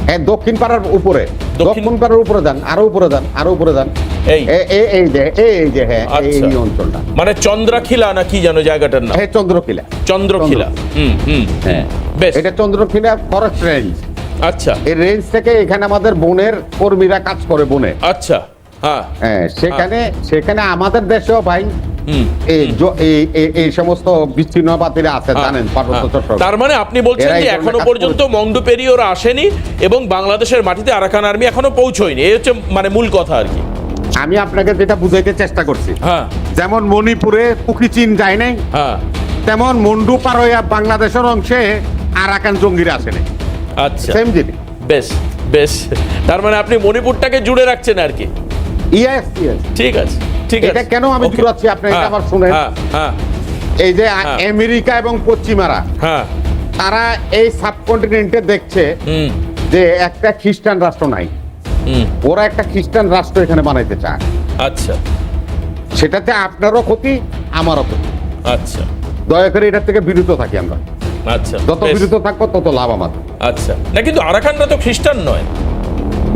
হ্যাঁ, দক্ষিণ পাড়ার উপরে, দক্ষিণ পাড়ার উপরে যান, আরো উপরে যান, আরো উপরে যান, এই এই যে হ্যাঁ, আচ্ছা। এই অঞ্চলটা মানে চন্দ্রাখিলা না কি জানো জায়গাটার নাম? হ্যাঁ, চন্দ্রকিলা। চন্দ্রখিলা। হ্যাঁ, বেশ। এটা চন্দ্রকিলা ফরেস্ট রেঞ্জ। আচ্ছা এই রেঞ্জ থেকে এখানে আমাদের বনের কর্মীরা কাজ করে, বনে। আচ্ছা। হ্যাঁ, হ্যাঁ, সেখানে আমাদের দেশেও ভাই এই সমস্ত বিচ্ছিন্নবাদীরা আছে, জানেন, পার্বত্য চট্টগ্রাম। তার মানে আপনি বলছেন এরা যে এই ধরনের এখনো কাজ পর্যন্ত করেছে। মংডু পেরিয়ে ওরা আসেনি এবং বাংলাদেশের মাটিতে আরাকান আর্মি এখনো পৌঁছয়নি, এই হচ্ছে মানে মূল কথা আর কি। আমি আপনাকে যেটা বুঝাইতে চেষ্টা করছি, হ্যাঁ যেমন মণিপুরে কুকিচিন যায় নাই, হ্যাঁ। তেমন মন্ডু পার হইয়া বাংলাদেশের অংশে আরাকান জঙ্গিরা আসে নাই। আচ্ছা, সেম জিনিস। বেশ বেশ, তার মানে আপনি মণিপুরটাকে জুড়ে রাখছেন আর কি। ইয়েস ইয়েস, ঠিক আছে, ঠিক আছে। এটা কেন আমি Okay. জুড়াচ্ছি, আপনি এটা হ্যাঁ, আবার শুনেন। হ্যাঁ হ্যাঁ এই যে হ্যাঁ। আমেরিকা এবং পশ্চিমারা, হ্যাঁ। তারা এই সাবকন্টিনেন্টে দেখছে হুম যে একটা খ্রিস্টান রাষ্ট্র নাই, হুম। ওরা একটা খ্রিস্টান রাষ্ট্র এখানে বানাইতে চায়। আচ্ছা সেটাতে আপনারও ক্ষতি, আমারও ক্ষতি। আচ্ছা দয়া করে এটার থেকে বিরত থাকি আমরা, আচ্ছা, যত বেশ। বিরত থাকবো তত লাভ আমাদের। আচ্ছা, না কিন্তু আরাকানরা তো খ্রিস্টান নয়।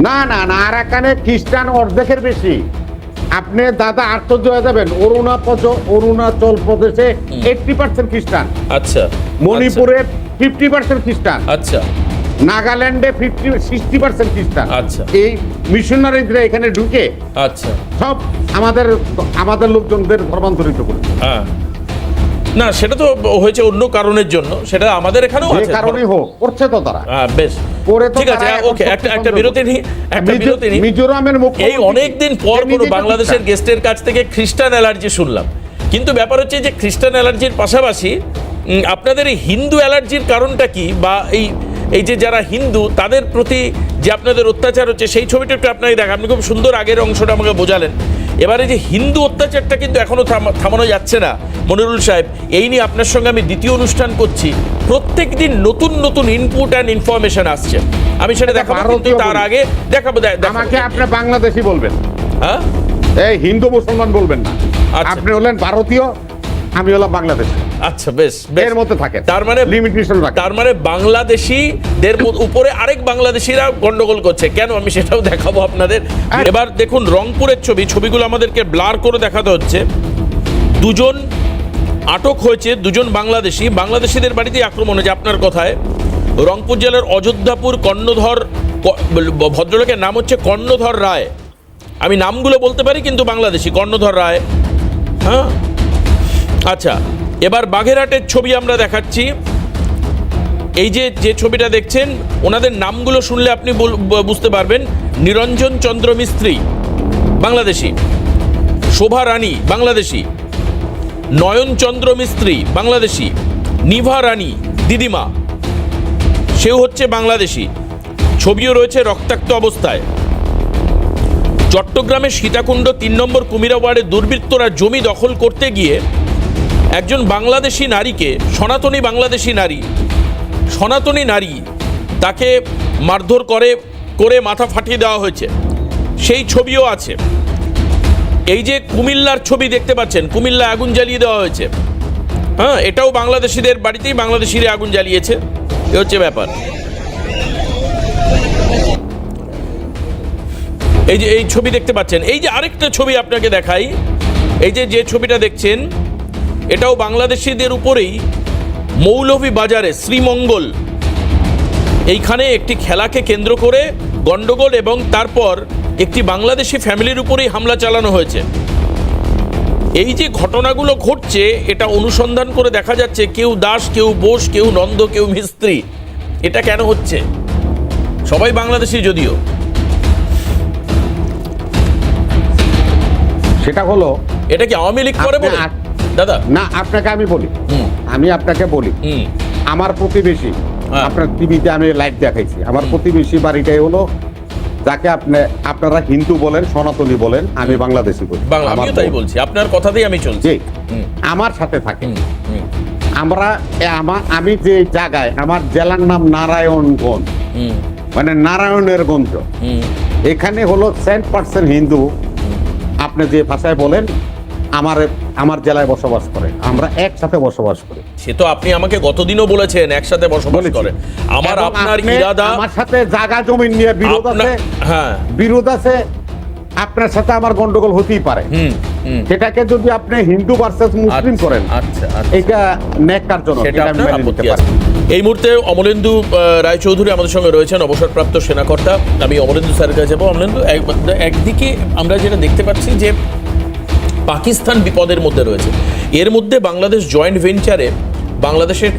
না না না, আরাকানে খ্রিস্টান অর্ধেকের বেশি। আপনি দাদা আশ্চর্য হয়ে যাবেন, অরুণাচল প্রদেশে 80% খ্রিস্টান, আচ্ছা, মণিপুরে 50% খ্রিস্টান, আচ্ছা নাগাল্যান্ডে 60% খ্রিস্টান। আচ্ছা। এই মিশনারিরা এখানে ঢুকে আচ্ছা। সব আমাদের লোকজনদের ধর্মান্তরিত করেছে। হ্যাঁ, না সেটা তো হয়েছে অন্য কারণের জন্য, সেটা আমাদের এখানেও যে আছে। কারণেই হোক, করছে তো তারা। হ্যাঁ, বেশ, করে তো ঠিক আছে। তারা এখন ওকে, একটা শক্তি বিরতি নিই, একটা বিরতি নিই। মিজোরামের মুখ্যমন্ত্রী এই অনেকদিন পর সে কোনো নিজে বাংলাদেশের খ্রিস্টান। গেস্টের কাছ থেকে খ্রিস্টান অ্যালার্জি শুনলাম, কিন্তু ব্যাপার হচ্ছে যে খ্রিস্টান অ্যালার্জির পাশাপাশি আপনাদের এই হিন্দু অ্যালার্জির কারণটা কি, বা এই যে যারা হিন্দু তাদের প্রতি যে আপনাদের অত্যাচার হচ্ছে, সেই ছবিটা একটু আপনাকে দেখা। আপনি খুব সুন্দর আগের অংশটা আমাকে বোঝালেন। এবারে যে হিন্দু অত্যাচারটা কিন্তু এখনো থামানো যাচ্ছে না মনিরুল সাহেব, এই নিয়ে আপনার সঙ্গে আমি দ্বিতীয় অনুষ্ঠান করছি। প্রত্যেক দিন নতুন নতুন ইনপুট অ্যান্ড ইনফরমেশন আসছে, আমি সেটা দেখাবো, কিন্তু তার আগে দেখাবো। আমাকে আপনি বাংলাদেশি বলবেন, হ্যাঁ, এই হিন্দু মুসলমান বলবেন না। আচ্ছা। আপনি হলেন ভারতীয়, আমি হলাম বাংলাদেশি, আচ্ছা, বেশ, এর মধ্যে থাকে। তার মানে লিমিটেশন রাখে। তার মানে বাংলাদেশিদের উপরে আরেক বাংলাদেশিরা গন্ডগোল করছে কেন, আমি সেটাও দেখাবো আপনাদের। এবার দেখুন রংপুরের ছবিগুলো আমাদেরকে ব্লার করে দেখাতে হচ্ছে। দুজন আটক হয়েছে, দুজন বাংলাদেশিদের বাড়িতে আক্রমণ হয়েছে। আপনার কথায় রংপুর জেলার অযোধ্যাপুর কর্ণধর, ভদ্রলোকের নাম হচ্ছে কর্ণধর রায়, আমি নামগুলো বলতে পারি কিন্তু বাংলাদেশি, কর্ণধর রায়। হ্যাঁ, আচ্ছা, এবার বাগেরহাটের ছবি আমরা দেখাচ্ছি। এই যে ছবিটা দেখছেন, ওনাদের নামগুলো শুনলে আপনি বুঝতে পারবেন। নিরঞ্জন চন্দ্র মিস্ত্রি বাংলাদেশি, শোভা রানী বাংলাদেশি, নয়ন চন্দ্র মিস্ত্রি বাংলাদেশি, নিভা রানী দিদিমা সেও হচ্ছে বাংলাদেশি, ছবিও রয়েছে রক্তাক্ত অবস্থায়। চট্টগ্রামের সীতাকুণ্ড ৩ নম্বর কুমিরা ওয়ার্ডে দুর্বৃত্তরা জমি দখল করতে গিয়ে একজন বাংলাদেশি নারীকে, সনাতনী নারী তাকে মারধর করে মাথা ফাটিয়ে দেওয়া হয়েছে, সেই ছবিও আছে। এই যে কুমিল্লার ছবি দেখতে পাচ্ছেন, কুমিল্লা আগুন জ্বালিয়ে দেওয়া হয়েছে। হ্যাঁ, এটাও বাংলাদেশিদের বাড়িতেই বাংলাদেশিরা আগুন জ্বালিয়েছে, এ হচ্ছে ব্যাপার। এই যে এই ছবি দেখতে পাচ্ছেন, এই যে আরেকটা ছবি আপনাকে দেখাই, এই যে ছবিটা দেখছেন, এটাও বাংলাদেশিদের উপরেই। মৌলভীবাজারে শ্রীমঙ্গল, এইখানে একটি খেলাকে কেন্দ্র করে গন্ডগোল, এবং তারপর একটি বাংলাদেশি ফ্যামিলির উপরেই হামলা চালানো হয়েছে। এই যে ঘটনাগুলো ঘটছে এটা অনুসন্ধান করে দেখা যাচ্ছে কেউ দাস, কেউ বোস, কেউ নন্দ, কেউ মিস্ত্রি। এটা কেন হচ্ছে? সবাই বাংলাদেশি যদিও। সেটা হলো, এটা কি আওয়ামী লীগ করে বলে দাদা? না, আপনাকে আমি বলি, আমি আপনাকে বলি, আমার প্রতিবেশী, আপনার টিভিতে আমি লাইভ দেখাইছি, আমার প্রতিবেশী বাড়িটাই হলো, যাকে আপনারা হিন্দু বলেন, সনাতনী বলেন, আমি বাংলাদেশি বলি। বাংলা, আমিও তাই বলছি, আপনার কথাতেই আমি চলছি। আমার সাথে থাকে। আমি যে জায়গায়, আমার জেলার নাম নারায়ণগঞ্জ, মানে নারায়ণের গঞ্জ, এখানে হলো 100% হিন্দু। আপনি যে ভাষায় বলেন, আমার জেলায় বসবাস করে, আমরা একসাথে বসবাস করি। সে তো আপনি আমাকে গতদিনও বলেছেন একসাথে বসবাস করে। আপনার ইরাদা, আমার সাথে জায়গা জমি নিয়ে বিরোধ আছে, হ্যাঁ বিরোধ আছে, আপনার সাথে আমার গন্ডগোল হতেই পারে। সেটাকে যদি আপনি হিন্দু ভার্সেস মুসলিম করেন, এটা ন্যাক্কারজনক, সেটা আপনার আপত্তি আছে। এই মুহূর্তে অমলেন্দু রায়চৌধুরী আমাদের সঙ্গে রয়েছেন, অবসরপ্রাপ্ত সেনাকর্তা। আমি অমলেন্দু স্যারের কাছে যাবো। অমলেন্দু, একদিকে আমরা যেটা দেখতে পাচ্ছি যে পাকিস্তান বিপদের মধ্যে রয়েছে, এর মধ্যে বাংলাদেশ জয়েন্ট ভেঞ্চারে, বাংলাদেশের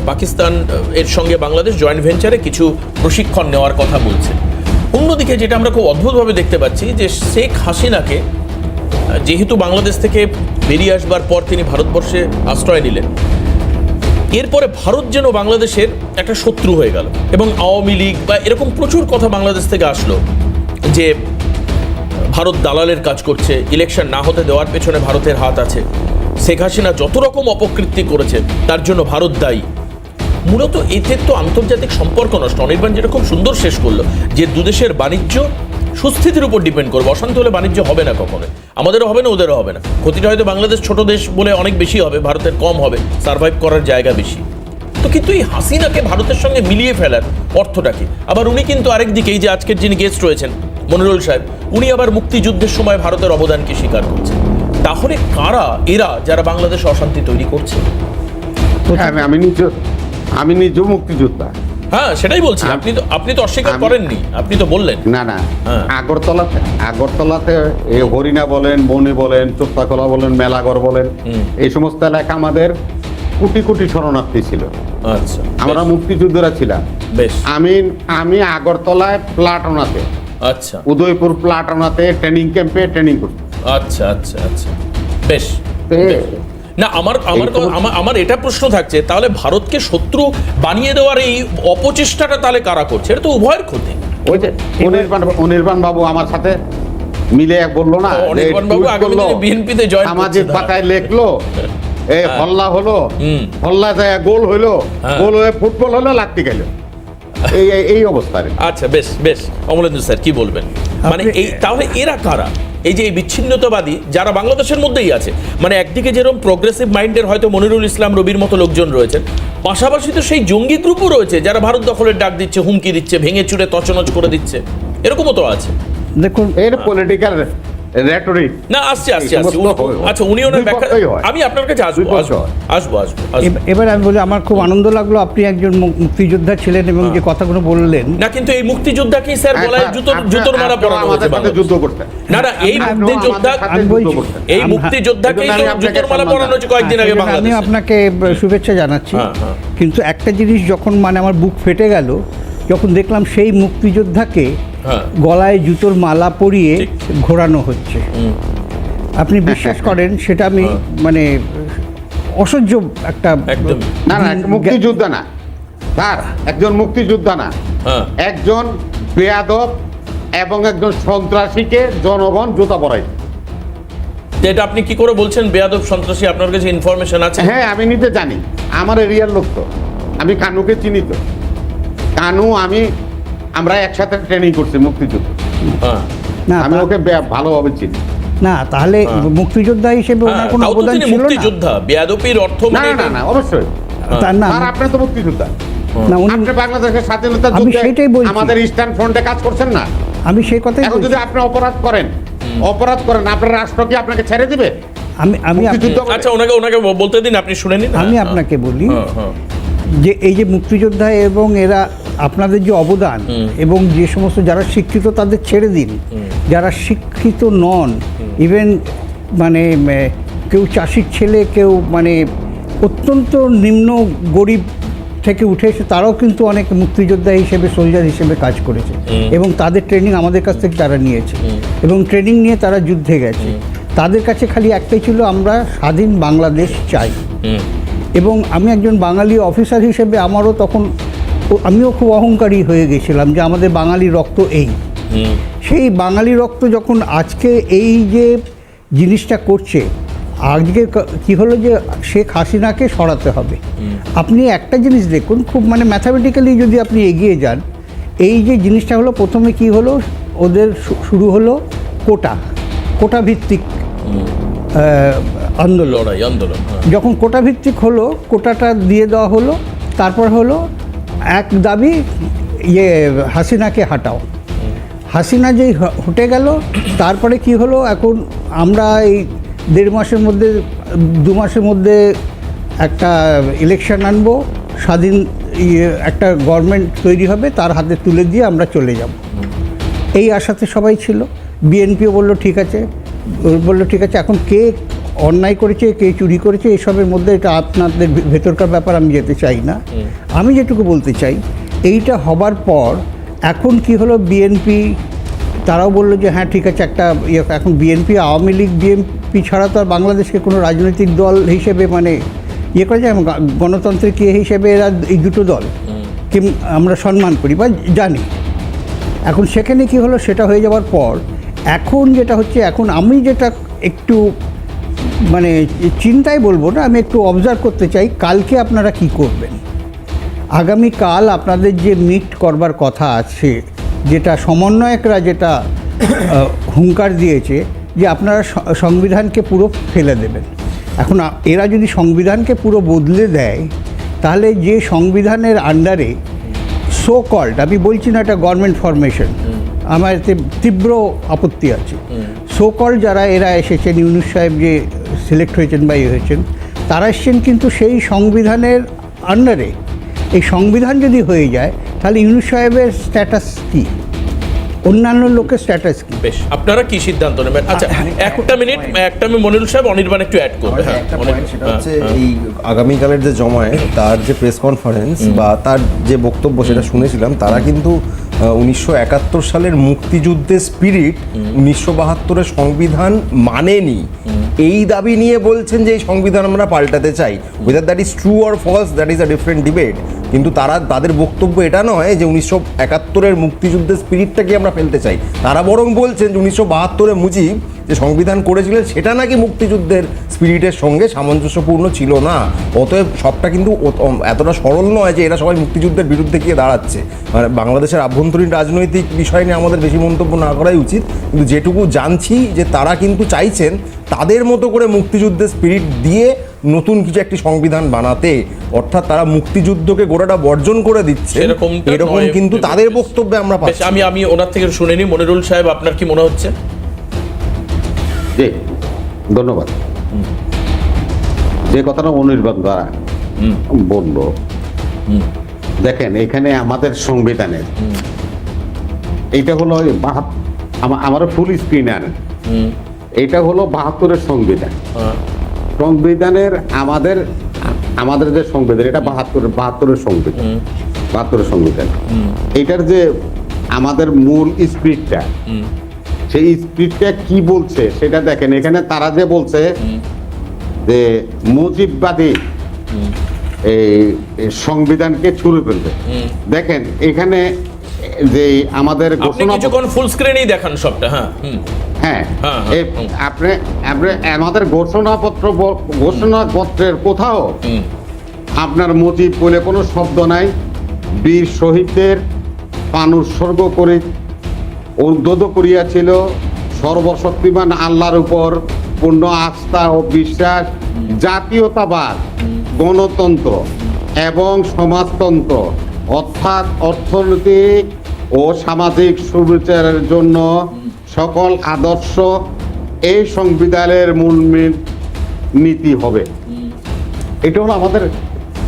পাকিস্তান এর সঙ্গে বাংলাদেশ জয়েন্ট ভেঞ্চারে কিছু প্রশিক্ষণ নেওয়ার কথা বলছে। অন্যদিকে যেটা আমরা খুব অদ্ভুতভাবে দেখতে পাচ্ছি যে শেখ হাসিনাকে, যেহেতু বাংলাদেশ থেকে বেরিয়ে আসবার পর তিনি ভারতবর্ষে আশ্রয় নিলেন, এরপরে ভারত যেন বাংলাদেশের একটা শত্রু হয়ে গেল, এবং আওয়ামী লীগ বা এরকম প্রচুর কথা বাংলাদেশ থেকে আসলো যে ভারত দালালের কাজ করছে, ইলেকশন না হতে দেওয়ার পেছনে ভারতের হাত আছে, শেখ হাসিনা যত রকম অপকৃতি করেছে তার জন্য ভারত দায়ী। মূলত এতে তো আন্তর্জাতিক সম্পর্ক নষ্ট। অনির্বাণ যেটা খুব সুন্দর শেষ করলো যে দুদেশের বাণিজ্য সুস্থিতির উপর ডিপেন্ড করবে। অশান্ত হলে বাণিজ্য হবে না কখনো, আমাদেরও হবে না, ওদেরও হবে না। ক্ষতিটা হয়তো বাংলাদেশ ছোট দেশ বলে অনেক বেশি হবে, ভারতের কম হবে, সার্ভাইভ করার জায়গা বেশি। তো কিন্তু এই হাসিনাকে ভারতের সঙ্গে মিলিয়ে ফেলার অর্থটা কি? আবার উনি কিন্তু আরেকদিকে, এই যে আজকের যিনি গেস্ট রয়েছেন মনিরুল সাহেব, উনি আবার মুক্তিযুদ্ধের সময় ভারতের অবদানকে স্বীকার করছেন। তাহলে কারা এরা যারা বাংলাদেশে অশান্তি তৈরি করছে? আমি নিজে মুক্তিযোদ্ধা। হ্যাঁ, সেটাই বলছি। আপনি তো অস্বীকার করেননি, আপনি তো বললেন। না, আগরতলাতে এই হরিণা বলেন, মনি বলেন, চোপ্তাখোলা বলেন, মেলাগড় বলেন, এই সমস্ত এলাকা আমাদের কোটি কোটি শরণার্থী ছিল। আচ্ছা, আমরা মুক্তিযোদ্ধারা ছিলাম। বেশ। আমি আগরতলায় প্লাটনাতে, আচ্ছা, উদয়পুর প্লাটনাতে ট্রেনিং ক্যাম্পে ট্রেনিং করছি। আচ্ছা আচ্ছা আচ্ছা, বেশ। না, আমার এটা প্রশ্ন থাকছে, তাহলে ভারতকে শত্রু বানিয়ে দেওয়ার এই অপচেষ্টাটা তাহলে কারা করছে? এটা তো উভয়ের ক্ষতি। ওই যে অনির্বাণ বাবু আমার সাথে মিলে বললো না, অনির্বাণ বাবু আগামী দিনে বিএনপিতে জয়েন করছে, সামাজিক পাতায় লেখলো, এই হল্লা হলো, হল্লা যায় গোল হইলো, গোল হয়ে ফুটবল হলো, লাত্তি গেল, এই অবস্থা। আচ্ছা, বেশ বেশ। অমলেন্দু স্যার কি বলবেন? মানে এই তাহলে এরা কারা? এই যে এই বিচ্ছিন্নতাবাদী যারা বাংলাদেশের মধ্যেই আছে, মানে একদিকে যেরকম প্রোগ্রেসিভ মাইন্ডের হয়তো মনিরুল ইসলাম, রবির মতো লোকজন রয়েছেন, পাশাপাশি তো সেই জঙ্গি গ্রুপও রয়েছে যারা ভারত দখলের ডাক দিচ্ছে, হুমকি দিচ্ছে, ভেঙে চুরে তছনছ করে দিচ্ছে, এরকমও তো আছে। দেখুন, এর পলিটিক্যাল রেটরিক না, আসছে। আচ্ছা, উনি ওনার ব্যাখ্যা, আমি আপনার কাছে আসবো। এবার আমি বলি, আমার খুব আনন্দ লাগলো আপনি একজন মুক্তিযোদ্ধা ছিলেন এবং যে কথাগুলো বললেন। না, কিন্তু এই মুক্তিযোদ্ধাকেই স্যার বলায় জুতোর মারা পড়ানো হয়েছে যুদ্ধ করতে। না, এই মুক্তিযোদ্ধাকেই তো জুতোর মারা পড়ানো হয়েছে কয়েকদিন আগে বাংলাদেশে। আমি আপনাকে শুভেচ্ছা জানাচ্ছি, কিন্তু একটা জিনিস যখন মানে আমার বুক ফেটে গেল যখন দেখলাম সেই মুক্তিযোদ্ধাকে গলায় জুতোর মালা পরিয়ে ঘোরানো হচ্ছে। আপনি বিশ্বাস করেন সেটা আমি মানে অসহ্য একটা। না, মুক্তিযোদ্ধা না স্যার, একজন মুক্তিযোদ্ধা না, একজন বেয়াদব এবং একজন সন্ত্রাসীকে জনগণ জুতা পরায়। এটা আপনি কি করে বলছেন বেয়াদব সন্ত্রাসী? আপনার কাছে ইনফরমেশন আছে? হ্যাঁ, আমি নিতে জানি, আমার এরিয়ার লোক তো, আমি কানুকে চিনি তো। কানু আমরা একসাথে ট্রেনিং করছি মুক্তিযুদ্ধ, আমি ওকে ভালোভাবে চিনি। না, তাহলে মুক্তিযোদ্ধা হিসেবে ওনার কোনো অবদান ছিল না? মুক্তিযোদ্ধা বেয়াদবির অর্থ মানে না, অবশ্যই তার না। আর আপনি তো মুক্তিযোদ্ধা, না, আপনি বাংলাদেশের স্বাধীনতা যুদ্ধে আমাদের ইস্টার্ন ফ্রন্টে কাজ করছেন না? আমি সেই কথাই বলছি। এখন যদি আপনি অপরাধ করেন, আপনার রাষ্ট্র কি আপনাকে ছেড়ে দিবে? আচ্ছা, ওনাকে বলতে দিন, আপনি শুনে নিন। আমি আপনাকে বলি যে এই যে মুক্তিযোদ্ধা এবং এরা আপনাদের যে অবদান এবং যে সমস্ত যারা শিক্ষিত তাদের ছেড়ে দিন, যারা শিক্ষিত নন, ইভেন মানে কেউ চাষির ছেলে, কেউ মানে অত্যন্ত নিম্ন গরিব থেকে উঠে এসে তারাও কিন্তু অনেক মুক্তিযোদ্ধা হিসেবে, সোলজার হিসেবে কাজ করেছে এবং তাদের ট্রেনিং আমাদের কাছ থেকে তারা নিয়েছে এবং ট্রেনিং নিয়ে তারা যুদ্ধে গেছে। তাদের কাছে খালি একটাই ছিল, আমরা স্বাধীন বাংলাদেশ চাই। এবং আমি একজন বাঙালি অফিসার হিসেবে আমারও তখন আমিও খুব অহংকারী হয়ে গেছিলাম যে আমাদের বাঙালি রক্ত এই। সেই বাঙালি রক্ত যখন আজকে এই যে জিনিসটা করছে, আজকে কি হলো যে শেখ হাসিনাকে সরাতে হবে। আপনি একটা জিনিস দেখুন, খুব মানে ম্যাথামেটিক্যালি যদি আপনি এগিয়ে যান, এই যে জিনিসটা হলো, প্রথমে কি হলো, ওদের শুরু হলো কোটা ভিত্তিক আন্দোলন। যখন কোটা ভিত্তিক হলো, কোটাটা দিয়ে দেওয়া হলো, তারপর হলো এক দাবি, হাসিনাকে হাঁটাও। হাসিনা যেই হটে গেল, তারপরে কি হলো, এখন আমরা এই 1.5 মাসের মধ্যে 2 মাসের মধ্যে একটা ইলেকশন আনবো, স্বাধীন একটা গভর্নমেন্ট তৈরি হবে, তার হাতে তুলে দিয়ে আমরা চলে যাব, এই আশাতে সবাই ছিল। বিএনপিও বলল ঠিক আছে, এখন কে অন্যায় করেছে, কে চুরি করেছে, এসবের মধ্যে এটা আপনাদের ভেতরকার ব্যাপার, আমি যেতে চাই না। আমি যেটুকু বলতে চাই, এইটা হবার পর এখন কি হলো, বিএনপি তারাও বললো যে হ্যাঁ ঠিক আছে, একটা এখন বিএনপি, আওয়ামী লীগ, বিএনপি ছাড়া তো আর বাংলাদেশকে কোনো রাজনৈতিক দল হিসেবে মানে করা যায়, গণতান্ত্রিক হিসেবে এরা এই দুটো দল কি আমরা সম্মান করি বা জানি। এখন সেখানে কি হলো, সেটা হয়ে যাওয়ার পর এখন যেটা হচ্ছে, এখন আমি যেটা একটু মানে চিন্তায় বলবো না, আমি একটু অবজার্ভ করতে চাই, কালকে আপনারা কি করবেন। আগামীকাল আপনাদের যে মিট করবার কথা আছে, যেটা সমন্বয়করা যেটা হুঙ্কার দিয়েছে যে আপনারা সংবিধানকে পুরো ফেলে দেবেন। এখন এরা যদি সংবিধানকে পুরো বদলে দেয়, তাহলে যে সংবিধানের আন্ডারে সো কল্ড, আমি বলছি না এটা গভর্নমেন্ট ফরমেশন, আমার এতে তীব্র আপত্তি আছে, সো কল্ড যারা এরা এসেছেন, ইউনূস সাহেব যে সিলেক্ট হয়েছেন বা হয়েছেন, তারা এসছেন কিন্তু সেই সংবিধানের আন্ডারে। এই সংবিধান যদি হয়ে যায়, তাহলে ইউনূস সাহেবের স্ট্যাটাস কী, অন্যান্য লোকের স্ট্যাটাস কী? বেশ, আপনারা কি সিদ্ধান্ত নেবেন? আচ্ছা, একটা মিনিট, আমি মনিরুল সাহেব, অনির্বাণ একটু অ্যাড করবে। হ্যাঁ, একটা পয়েন্ট, সেটা হচ্ছে এই আগামীকালের যে জমায়েত, তার যে প্রেস কনফারেন্স বা তার যে বক্তব্য, সেটা শুনেছিলাম, তারা কিন্তু 1971 সালের মুক্তিযুদ্ধের স্পিরিট, 1972-এর সংবিধান মানেনি, এই দাবি নিয়ে বলছেন যে এই সংবিধান আমরা পাল্টাতে চাই। Whether that is true or false, that is a different debate. কিন্তু তাদের বক্তব্য এটা নয় যে 1971-এর মুক্তিযুদ্ধের স্পিরিটটাকে আমরা ফেলতে চাই। তারা বরং বলছেন যে 1972-এ মুজিব যে সংবিধান করেছিলেন, সেটা নাকি মুক্তিযুদ্ধের স্পিরিটের সঙ্গে সামঞ্জস্যপূর্ণ ছিল না। অতএব সবটা কিন্তু এতটা সরল নয় যে এরা সবাই মুক্তিযুদ্ধের বিরুদ্ধে গিয়ে দাঁড়াচ্ছে। মানে বাংলাদেশের আভ্যন্তরীণ রাজনৈতিক বিষয় নিয়ে আমাদের বেশি মন্তব্য না করাই উচিত, কিন্তু যেটুকু জানছি যে তারা কিন্তু চাইছেন তাদের মতো করে মুক্তিযুদ্ধের স্পিরিট দিয়ে নতুন কিছু একটি সংবিধান বানাতে, অর্থাৎ তারা মুক্তিযুদ্ধকে গোটাটা বর্জন করে দিচ্ছে, এরকম কিন্তু তাদের বক্তব্যে আমরা পাচ্ছি। আমি ওনার থেকে শুনে নিই। মনিরুল সাহেব, আপনার কি মনে হচ্ছে? জি, ধন্যবাদ। যে কথাটা অনির্বাণ দ্বারা বলল, দেখেন এখানে আমাদের সংবিধানের এইটা হলো আমার ফুল স্ক্রিন আনেন, এইটা হলো 72-এর সংবিধান। সংবিধানের আমাদের যে সংবিধান, এটা 72-এর সংবিধান, 72-এর সংবিধান। এইটার যে আমাদের মূল স্পিরিটটা, সেই স্পিরিটটা কি বলছে সেটা দেখেন। এখানে তারা যে বলছে যে মুজিববাদী এই সংবিধানকে ছুঁড়ে ফেলবে। দেখেন এখানে যে আমাদের কিছুক্ষণ ফুল স্ক্রিনেই দেখান সবটা। হ্যাঁ, আপনি আমাদের ঘোষণাপত্রের কোথাও আপনার মুজিব বলে কোনো শব্দ নাই। বীর শহীদদের প্রাণ উৎসর্গ করে উদ্যোগ করিয়াছিল, সর্বশক্তিমান আল্লাহর উপর পূর্ণ আস্থা ও বিশ্বাস, জাতীয়তাবাদ, গণতন্ত্র এবং সমাজতন্ত্র, অর্থাৎ অর্থনৈতিক ও সামাজিক সুবিচারের জন্য সকল আদর্শ এই সংবিধানের মূল নীতি হবে। এটা হলো আমাদের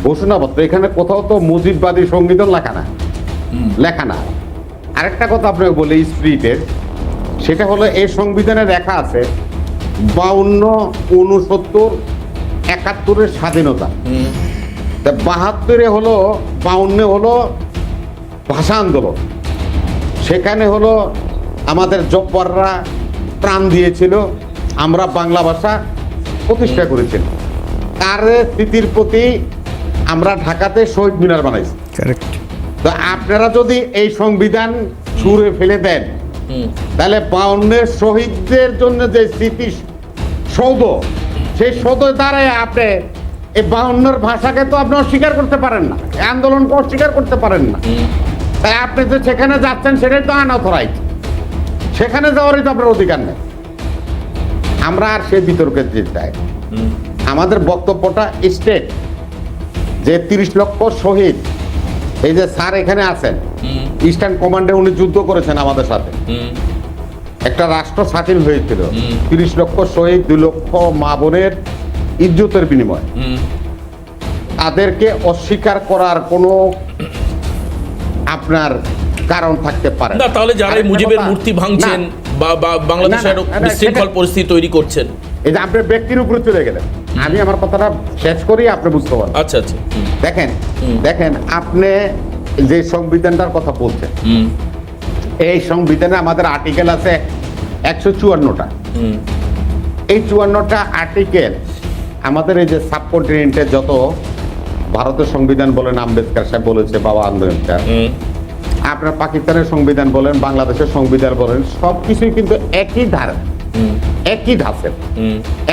ঘোষণাপত্র। এখানে কোথাও তো মুজিববাদী সংবিধান লেখা না, লেখা না। আরেকটা কথা আপনাকে বলি স্পিরিটের, সেটা হলো এই সংবিধানে লেখা আছে 52, 69, 71-এর স্বাধীনতা, 72-এ হলো 52-এ হলো ভাষা আন্দোলন। সেখানে হলো আমাদের জব্বাররা প্রাণ দিয়েছিল, আমরা বাংলা ভাষা প্রতিষ্ঠা করেছিলাম। তার স্মৃতির প্রতি আমরা ঢাকাতে শহীদ মিনার বানাইছি। কারেক্ট। তো আপনারা যদি এই সংবিধান ছুঁড়ে ফেলে দেন, তাহলে 52-এর শহীদদের জন্য যে স্মৃতি সৌধ, সেই সৌধের দ্বারাই আপনি এই 52-এর ভাষাকে তো আপনি অস্বীকার করতে পারেন না, এই আন্দোলনকে অস্বীকার করতে পারেন না। তাই আপনি যে সেখানে যাচ্ছেন সেটাই তো আনঅথরাইজ, সেখানে যাওয়ারই তো আপনার অধিকার নেই। আমরা আর সে বিতর্কে যেতে চাই। আমাদের বক্তব্যটা স্টেট যে 30 লক্ষ শহীদ, এই যে স্যার এখানে আছেন, ইস্টার্ন কমান্ডে উনি যুদ্ধ করেছেন আমাদের সাথে, একটা রাষ্ট্র স্বাধীন হয়েছিল, 30 লক্ষ শহীদ, 2 লক্ষ মা বোনের ইজ্জতের বিনিময়। তাদেরকে অস্বীকার করার কোনো আপনার কারণ থাকতে পারে না। তাহলে যারা এই মুজিবের মূর্তি ভাঙছেন বা বাংলাদেশের বিশৃঙ্খল পরিস্থিতি তৈরি করছেন, এই যে আপনি ব্যক্তির উপরে চলে গেলেন, আমি আমার কথাটা শেষ করি, আপনি বুঝতে পারবেন। আচ্ছা আচ্ছা। দেখেন আপনি যে সংবিধানটার কথা বলছেন, এই সংবিধানে আমাদের আর্টিকেল আছে 154টা। এই 54টা আর্টিকেল আমাদের এই যে সাবকন্টিনেন্টে যত ভারতের সংবিধান বলেন, আম্বেদকর সাহেব বলেছে, বাবা আম্বেদকর, আপনার পাকিস্তানের সংবিধান বলেন, বাংলাদেশের সংবিধান বলেন, সবকিছুই কিন্তু একই ধারা, একই ধাঁচের।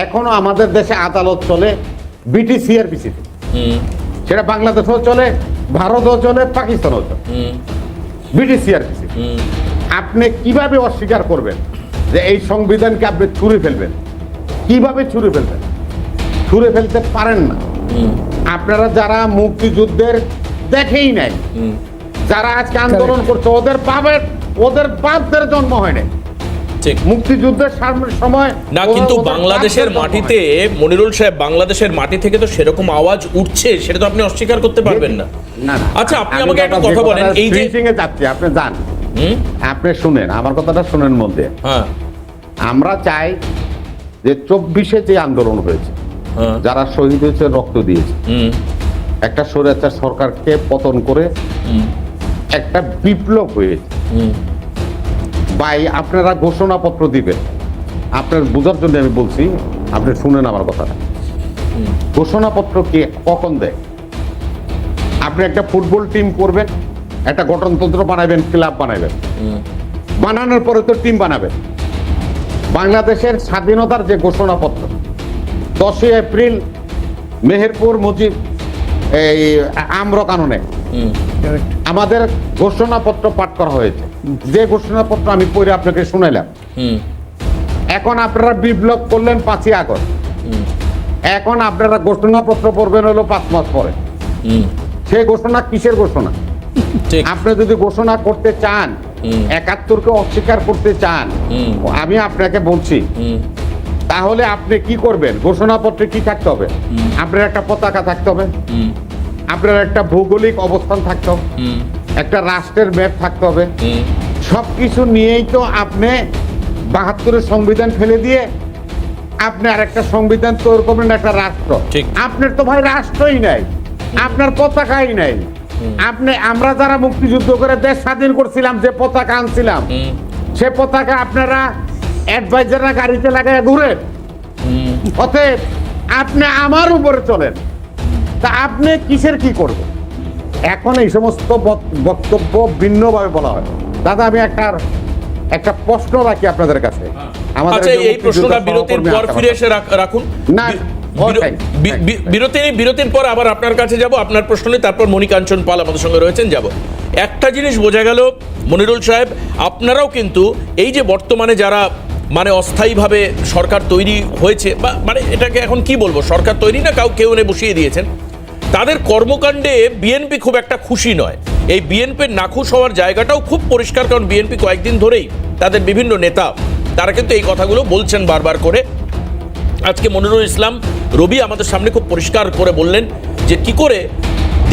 এখনো আমাদের দেশে আদালত চলে BTCRPC-তে, সেটা বাংলাদেশেও চলে, ভারতও চলে, পাকিস্তানও চলে, BTCRPC। আপনি কিভাবে অস্বীকার করবেন যে এই সংবিধানকে আপনি ছুঁড়ে ফেলবেন? কিভাবে ছুঁড়ে ফেলবেন? ছুঁড়ে ফেলতে পারেন না। আপনারা যারা মুক্তিযুদ্ধের দেখেই নাই, যারা আজকে আন্দোলন করছে, ওদের বাপদের জন্ম হয় নাই মুক্তিযুদ্ধের সময় না। কিন্তু বাংলাদেশের মাটিতে, মনিরুল সাহেব, বাংলাদেশের মাটি থেকে তো সেরকম আওয়াজ উঠছে, সেটা তো আপনি অস্বীকার করতে পারবেন না। আচ্ছা, আপনি আমাকে একটা কথা বলেন, এই যে যাচ্ছি, আপনি যান, আপনি শুনেন আমার কথাটা, শুনেন মধ্যে। হ্যাঁ, আমরা চাই যে 24-এ যে আন্দোলন হয়েছে, যারা শহীদ হয়েছে, রক্ত দিয়েছে, একটা স্বৈরাচার সরকারকে পতন করে একটা বিপ্লব হয়েছে। ভাই, আপনারা ঘোষণাপত্র দিবেন, আপনার বোঝার জন্য আমি বলছি, আপনি শুনেন আমার কথাটা। ঘোষণাপত্র কে কখন দেয়? আপনি একটা ফুটবল টিম করবেন, একটা গঠনতন্ত্র বানাবেন, ক্লাব বানাবেন, বানানোর পরে তো টিম বানাবেন। বাংলাদেশের স্বাধীনতার যে ঘোষণাপত্র 10 এপ্রিল মেহেরপুর মুজিব এই আম্র কাননে আমাদের ঘোষণাপত্র পাঠ করা হয়েছে, যে ঘোষণাপত্র আমি পড়ে আপনাকে শুনাইলাম। এখন আপনারা বিপ্লব করলেন 5ই আগস্ট, এখন আপনারা ঘোষণাপত্র পড়বেন হলো 5 মাস পরে। সেই ঘোষণা কিসের ঘোষণা? আপনি যদি ঘোষণা করতে চান, 71-কে অস্বীকার করতে চান, আমি আপনাকে বলছি, তাহলে আপনি কি করবেন? ঘোষণাপত্রে কি থাকতে হবে? আপনার একটা পতাকা থাকতে হবে, আপনার একটা ভৌগোলিক অবস্থান থাকতে হবে, একটা রাষ্ট্রের ম্যাপ থাকতে হবে। সবকিছু নিয়েই তো আপনি 72-এর সংবিধান ফেলে দিয়ে আপনি আর একটা সংবিধান তৈরি করবেন, একটা রাষ্ট্র। আপনার তো ভাই রাষ্ট্রই নাই, আপনার পতাকাই নাই। আমরা যারা মুক্তিযুদ্ধ করে দেশ স্বাধীন করছিলাম, যে পতাকা আনছিলাম, সে পতাকা আপনারা অ্যাডভাইজাররা গাড়িতে লাগায় ঘুরে। অতএব আপনি আমার উপরে চলেন, তা আপনি কিসের কি করবেন? এখন এই সমস্ত বক্তব্য ভিন্নভাবে বলা হয়। দাদা, আমি একটা প্রশ্ন রাখি আপনাদের কাছে। আচ্ছা, এই প্রশ্নটা বিরতির পর ফিরে এসে রাখুন। না, বিরতির পর আবার আপনার কাছে যাব, আপনার প্রশ্ন নিয়ে, তারপর মণিকাঞ্চন পাল আমাদের সঙ্গে রয়েছেন, যাব। একটা জিনিস বোঝা গেল মনিরুল সাহেব, আপনারাও কিন্তু এই যে বর্তমানে যারা মানে অস্থায়ীভাবে সরকার তৈরি হয়েছে, বা মানে এটাকে এখন কি বলবো, সরকার তৈরি না, কেউ এনে বসিয়ে দিয়েছেন, তাদের কর্মকাণ্ডে বিএনপি খুব একটা খুশি নয়। এই বিএনপির নাখুশ হওয়ার জায়গাটাও খুব পরিষ্কার, কারণ বিএনপি কয়েকদিন ধরেই তাদের বিভিন্ন নেতা তারা কিন্তু এই কথাগুলো বলছেন বারবার করে। আজকে মনিরুল ইসলাম রবি আমাদের সামনে খুব পরিষ্কার করে বললেন যে কি করে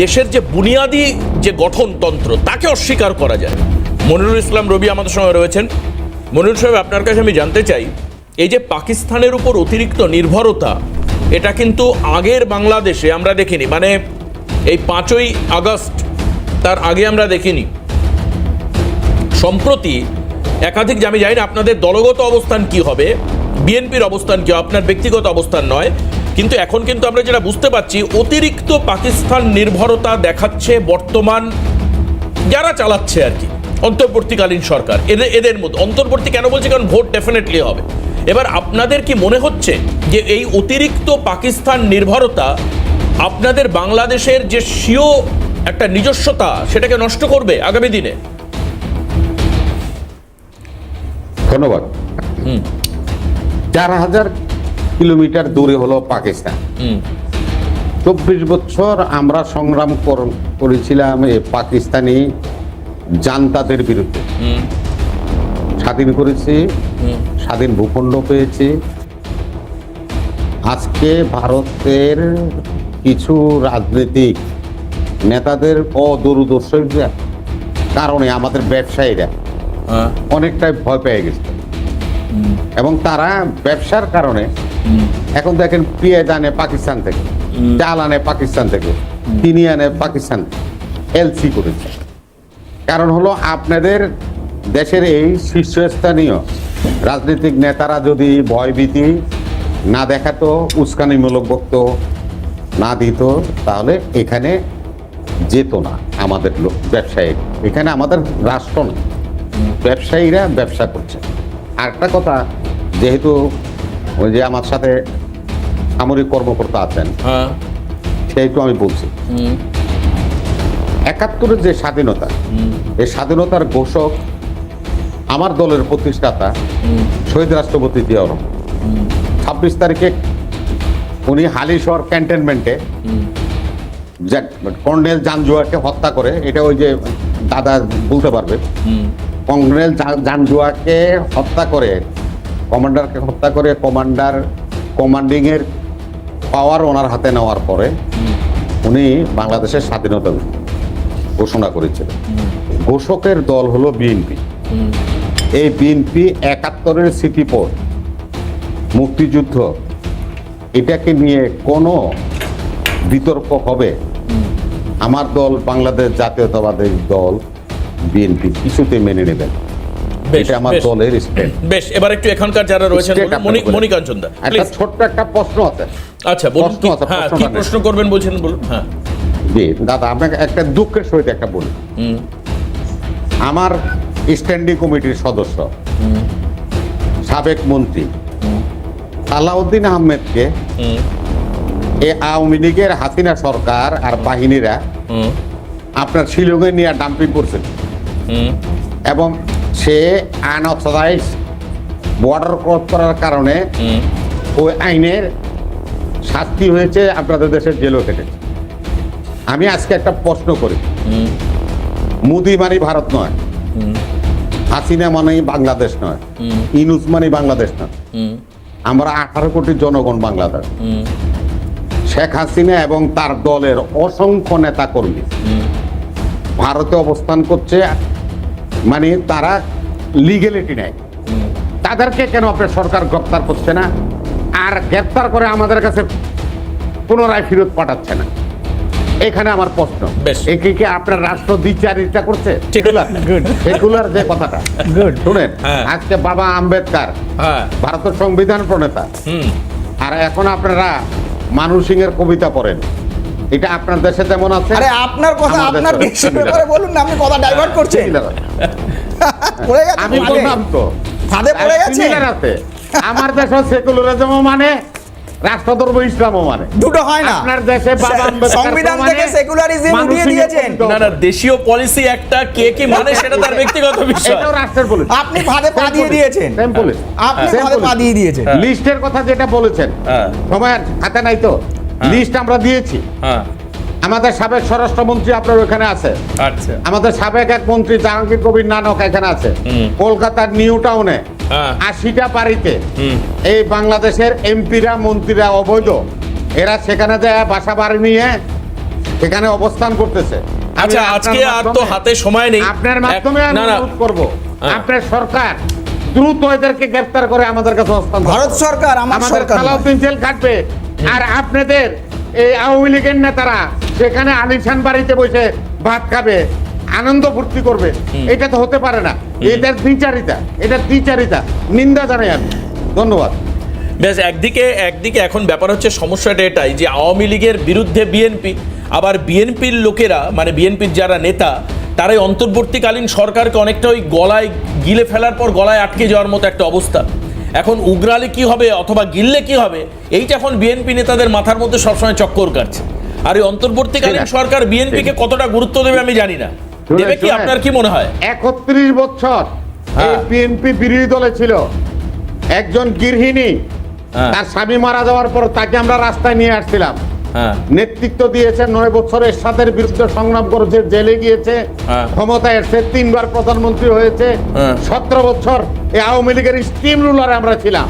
দেশের যে বুনিয়াদী যে গঠনতন্ত্র তাকে অস্বীকার করা যায়। মনিরুল ইসলাম রবি আমাদের সঙ্গে রয়েছেন। মনিরুল সাহেব, আপনার কাছে আমি জানতে চাই, এই যে পাকিস্তানের উপর অতিরিক্ত নির্ভরতা, এটা কিন্তু আগের বাংলাদেশে আমরা দেখিনি, মানে এই 5ই আগস্ট তার আগে আমরা দেখিনি। সম্প্রতি একাধিক, আমি জানি না আপনাদের দলগত অবস্থান কি হবে, বিএনপির অবস্থান কি, আপনার ব্যক্তিগত অবস্থান নয়, কিন্তু এখন কিন্তু আমরা যেটা বুঝতে পারছি, অতিরিক্ত পাকিস্তান নির্ভরতা দেখাচ্ছে বর্তমান যারা চালাচ্ছে আর কি অন্তর্বর্তীকালীন সরকার। এদের মধ্যে অন্তর্বর্তী কেন বলছি, কারণ ভোট ডেফিনেটলি হবে। এবার আপনাদের কি মনে হচ্ছে যে এই অতিরিক্ত পাকিস্তান নির্ভরতা আপনাদের বাংলাদেশের যে স্বীয় একটা নিজস্বতা সেটাকে নষ্ট করবে আগামী দিনে? ধন্যবাদ। 4000 কিলোমিটার দূরে হলো পাকিস্তান। 24 বছর আমরা সংগ্রাম করেছিলাম এই পাকিস্তানি জান্তাদের বিরুদ্ধে। স্বাধীন করেছি, স্বাধীন ভূখণ্ড পেয়েছি। আজকে ভারতের কিছু রাজনৈতিক নেতাদের অদূরদর্শীর কারণে আমাদের ব্যবসায়ীরা অনেকটাই ভয় পেয়ে গেছে, এবং তারা ব্যবসার কারণে এখন দেখেন পেঁয়াজ আনে পাকিস্তান থেকে, চাল আনে পাকিস্তান থেকে, চিনি আনে পাকিস্তান থেকে, এলসি করেছে। কারণ হলো আপনাদের দেশের এই শীর্ষস্থানীয় রাজনৈতিক নেতারা যদি ভয়ভীতি না দেখাতো, উস্কানিমূলক বক্তব্য না দিত, তাহলে এখানে যেত না আমাদের লোক ব্যবসায়ী। এখানে আমাদের রাষ্ট্র না, ব্যবসায়ীরা ব্যবসা করছে। আরেকটা কথা, যেহেতু ওই যে আমার সাথে সামরিক কর্মকর্তা আছেন, সেহেতু আমি বলছি, 71-এর যে স্বাধীনতা, এই স্বাধীনতার ঘোষক আমার দলের প্রতিষ্ঠাতা শহীদ রাষ্ট্রপতি জিয়াউর রহমান। 26 তারিখে উনি হালিশহর ক্যান্টনমেন্টে কর্নেল জানজুয়াকে হত্যা করে, এটা ওই যে দাদা বলতে পারবে, কর্নেল জানজুয়াকে হত্যা করে, কমান্ডারকে হত্যা করে, কমান্ডিং এর পাওয়ার ওনার হাতে নেওয়ার পরে উনি বাংলাদেশের স্বাধীনতা ঘোষণা করেছিলেন। ঘোষকের দল হলো বিএনপি। এই বিএনপি 71-এর স্মৃতিপথ, মুক্তিযুদ্ধ, এটাকে নিয়ে কোনো বিতর্ক হবে, আমার দল বাংলাদেশ জাতীয়তাবাদী দল বিএনপি কিছুতে মেনে নেবেন। এটা আমার দলের স্ট্যান্ড। বেশ, এবার একটু এখানকার যারা রয়েছেন, মনিকাঞ্চন দা, একটা ছোট্ট একটা প্রশ্ন আছে। আচ্ছা বলুন, হ্যাঁ কি প্রশ্ন করবেন বলছেন, বলুন। হ্যাঁ জি দাদা, আপনাকে একটা দুঃখের সহিত একটা বলি। আমার স্ট্যান্ডিং কমিটির সদস্য সাবেক মন্ত্রী সালাউদ্দিন আহমেদকে এই আওয়ামী লীগের হাসিনা সরকার আর বাহিনীরা আপনার শিলংয়ে নিয়ে ডাম্পিং করছেন, এবং সে আনঅথরাইজ বর্ডার ক্রস করার কারণে ওই আইনের শাস্তি হয়েছে, আপনাদের দেশের জেলও কেটেছে। আমি আজকে একটা প্রশ্ন করি, মোদি মানে ভারত নয়, হাসিনা মানে বাংলাদেশ নয়, ইউনূস মানে বাংলাদেশ নয়, আমরা 18 কোটি জনগণ বাংলাদেশ। শেখ হাসিনা এবং তার দলের অসংখ্য নেতা কর্মী ভারতে অবস্থান করছে, মানে তারা লিগ্যালিটি নেয়। তাদেরকে কেন আপনার সরকার গ্রেপ্তার করছে না, আর গ্রেপ্তার করে আমাদের কাছে পুনরায় ফেরত পাঠাচ্ছে না? এখানে আমার প্রশ্ন, একে কি আপনার রাষ্ট্র দ্বিচারিতা করছে? সেকুলার যে কথাটা শুনেন, আজকে বাবা আম্বেদকর ভারতের সংবিধান প্রণেতা, আর এখন আপনারা মানু সিং এর কবিতা পড়েন। এটা আপনার দেশে যেমন আছে। আরে আপনার কথা, আপনার দেশের ব্যাপারে বলুন না, আপনি কথা ডাইভার্ট করছেন। পড়ে গেছে, আমি বললাম তো ফাঁদে পড়ে গেছে। আমার দেশে সেকুলারিজম মানে রাষ্ট্রধর্ম ইসলামও মানে দুটো হয় না। আপনার দেশে বাবা আম্বেদকর সংবিধান থেকে সেকুলারিজম উঠিয়ে দিয়েছেন। না না, দেশীয় পলিসি একটা, কে কি মানে সেটা তার ব্যক্তিগত বিষয়। এটাও রাষ্ট্রের পলিসি। আপনি ফাঁদে পা দিয়ে দিয়েছেন। Same policy. আপনি ফাঁদে পা দিয়ে দিয়েছেন। লিস্টের কথা যেটা বলেছেন, সময় হাতে নাই তো, লিস্ট আমরা দিয়েছি। আমাদের সাবেক স্বরাষ্ট্রমন্ত্রী আপনার ওখানে আছে। আচ্ছা, আমাদের সাবেক এক মন্ত্রী জাহাঙ্গীর কবির নানক এখানে আছে। কলকাতার নিউ টাউনে 80টা বাড়িতে এই বাংলাদেশের এমপিরা মন্ত্রীরা অবৈধ, এরা সেখানে যায় বাসা বাড়ি নিয়ে এখানে অবস্থান করতেছে। আচ্ছা, আজকে আর তো হাতে সময় নেই। আপনার মাধ্যমে আমি না, না। অনুরোধ করব হ্যাঁ। আপনার সরকার দ্রুত এদেরকে গ্রেফতার করে আমাদের কাছে হস্তান্তর ভারত করুন। সরকার, আমার আমাদের সরকার নয়। সালাউদ্দিন জেল কাটবে আর আপনাদের এই আওয়ামী লীগের নেতারা সেখানে আলিশান বাড়িতে বসে ভাত খাবে, আনন্দ ফুর্তি করবে। এটা তো হতে পারে না। এটার দ্বিচারিতা নিন্দা জানাই আমি। ধন্যবাদ। বেশ, একদিকে এখন ব্যাপার হচ্ছে, সমস্যাটা এটাই যে আওয়ামী লীগের বিরুদ্ধে বিএনপি, আবার বিএনপির লোকেরা মানে বিএনপির যারা নেতা তারাই অন্তর্বর্তীকালীন সরকারকে অনেকটা ওই গলায় গিলে ফেলার পর গলায় আটকে যাওয়ার মতো একটা অবস্থা। এখন উগরালে কি হবে অথবা গিললে কি হবে, এইটা এখন বিএনপি নেতাদের মাথার মধ্যে সবসময় চক্কর কাটছে। আর এই অন্তর্বর্তীকালীন সেটা। সরকার বিএনপিকে কতটা গুরুত্ব দেবে আমি জানি না। দেবে কি? শুনেন। আপনার কি মনে হয়? 31 বছর হ্যাঁ। বিএনপি বিরোধী দলে ছিল। একজন গৃহিণী হ্যাঁ। তার স্বামী মারা যাওয়ার পর তাকে আমরা রাস্তায় নিয়ে আসছিলাম। হ্যাঁ, নেতৃত্ব দিয়েছে, 9 বছর এরশাদের বিরুদ্ধে সংগ্রাম করেছে, জেলে গিয়েছে, হ্যাঁ। ক্ষমতায় এসে 3 বার প্রধানমন্ত্রী হয়েছে। হ্যাঁ। 17 বছর এই আওয়ামী লীগের স্টিম রুলারে আমরা ছিলাম,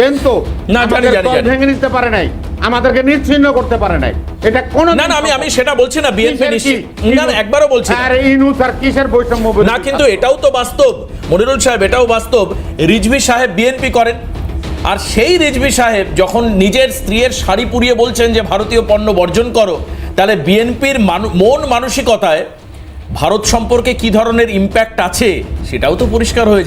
কিন্তু না, জানি, আমাদের জানি, দল জানি। ভেঙে নিতে পারে নাই, আমাদেরকে নিচ্ছিন্ন করতে পারে নাই। এটা কোন না না, আমি সেটা বলছি না, বিএনপি না না, একবারও বলছি না। আর ইনুস আর কিসের বৈষম্য না, কিন্তু এটাও তো বাস্তব মনিরুল সাহেব, এটাও বাস্তব। রিজভী সাহেব বিএনপি করেন, আর সেই রিজভী সাহেব যখন নিজের স্ত্রীর শাড়ি পুড়িয়ে বলছেন যে ভারতীয় পণ্য বর্জন করো, তাহলে বিএনপির মন মানসিকতায় ভারত সম্পর্কে কি ধরনের ইম্প্যাক্ট আছে সেটাও তো পরিষ্কার হয়ে যায়।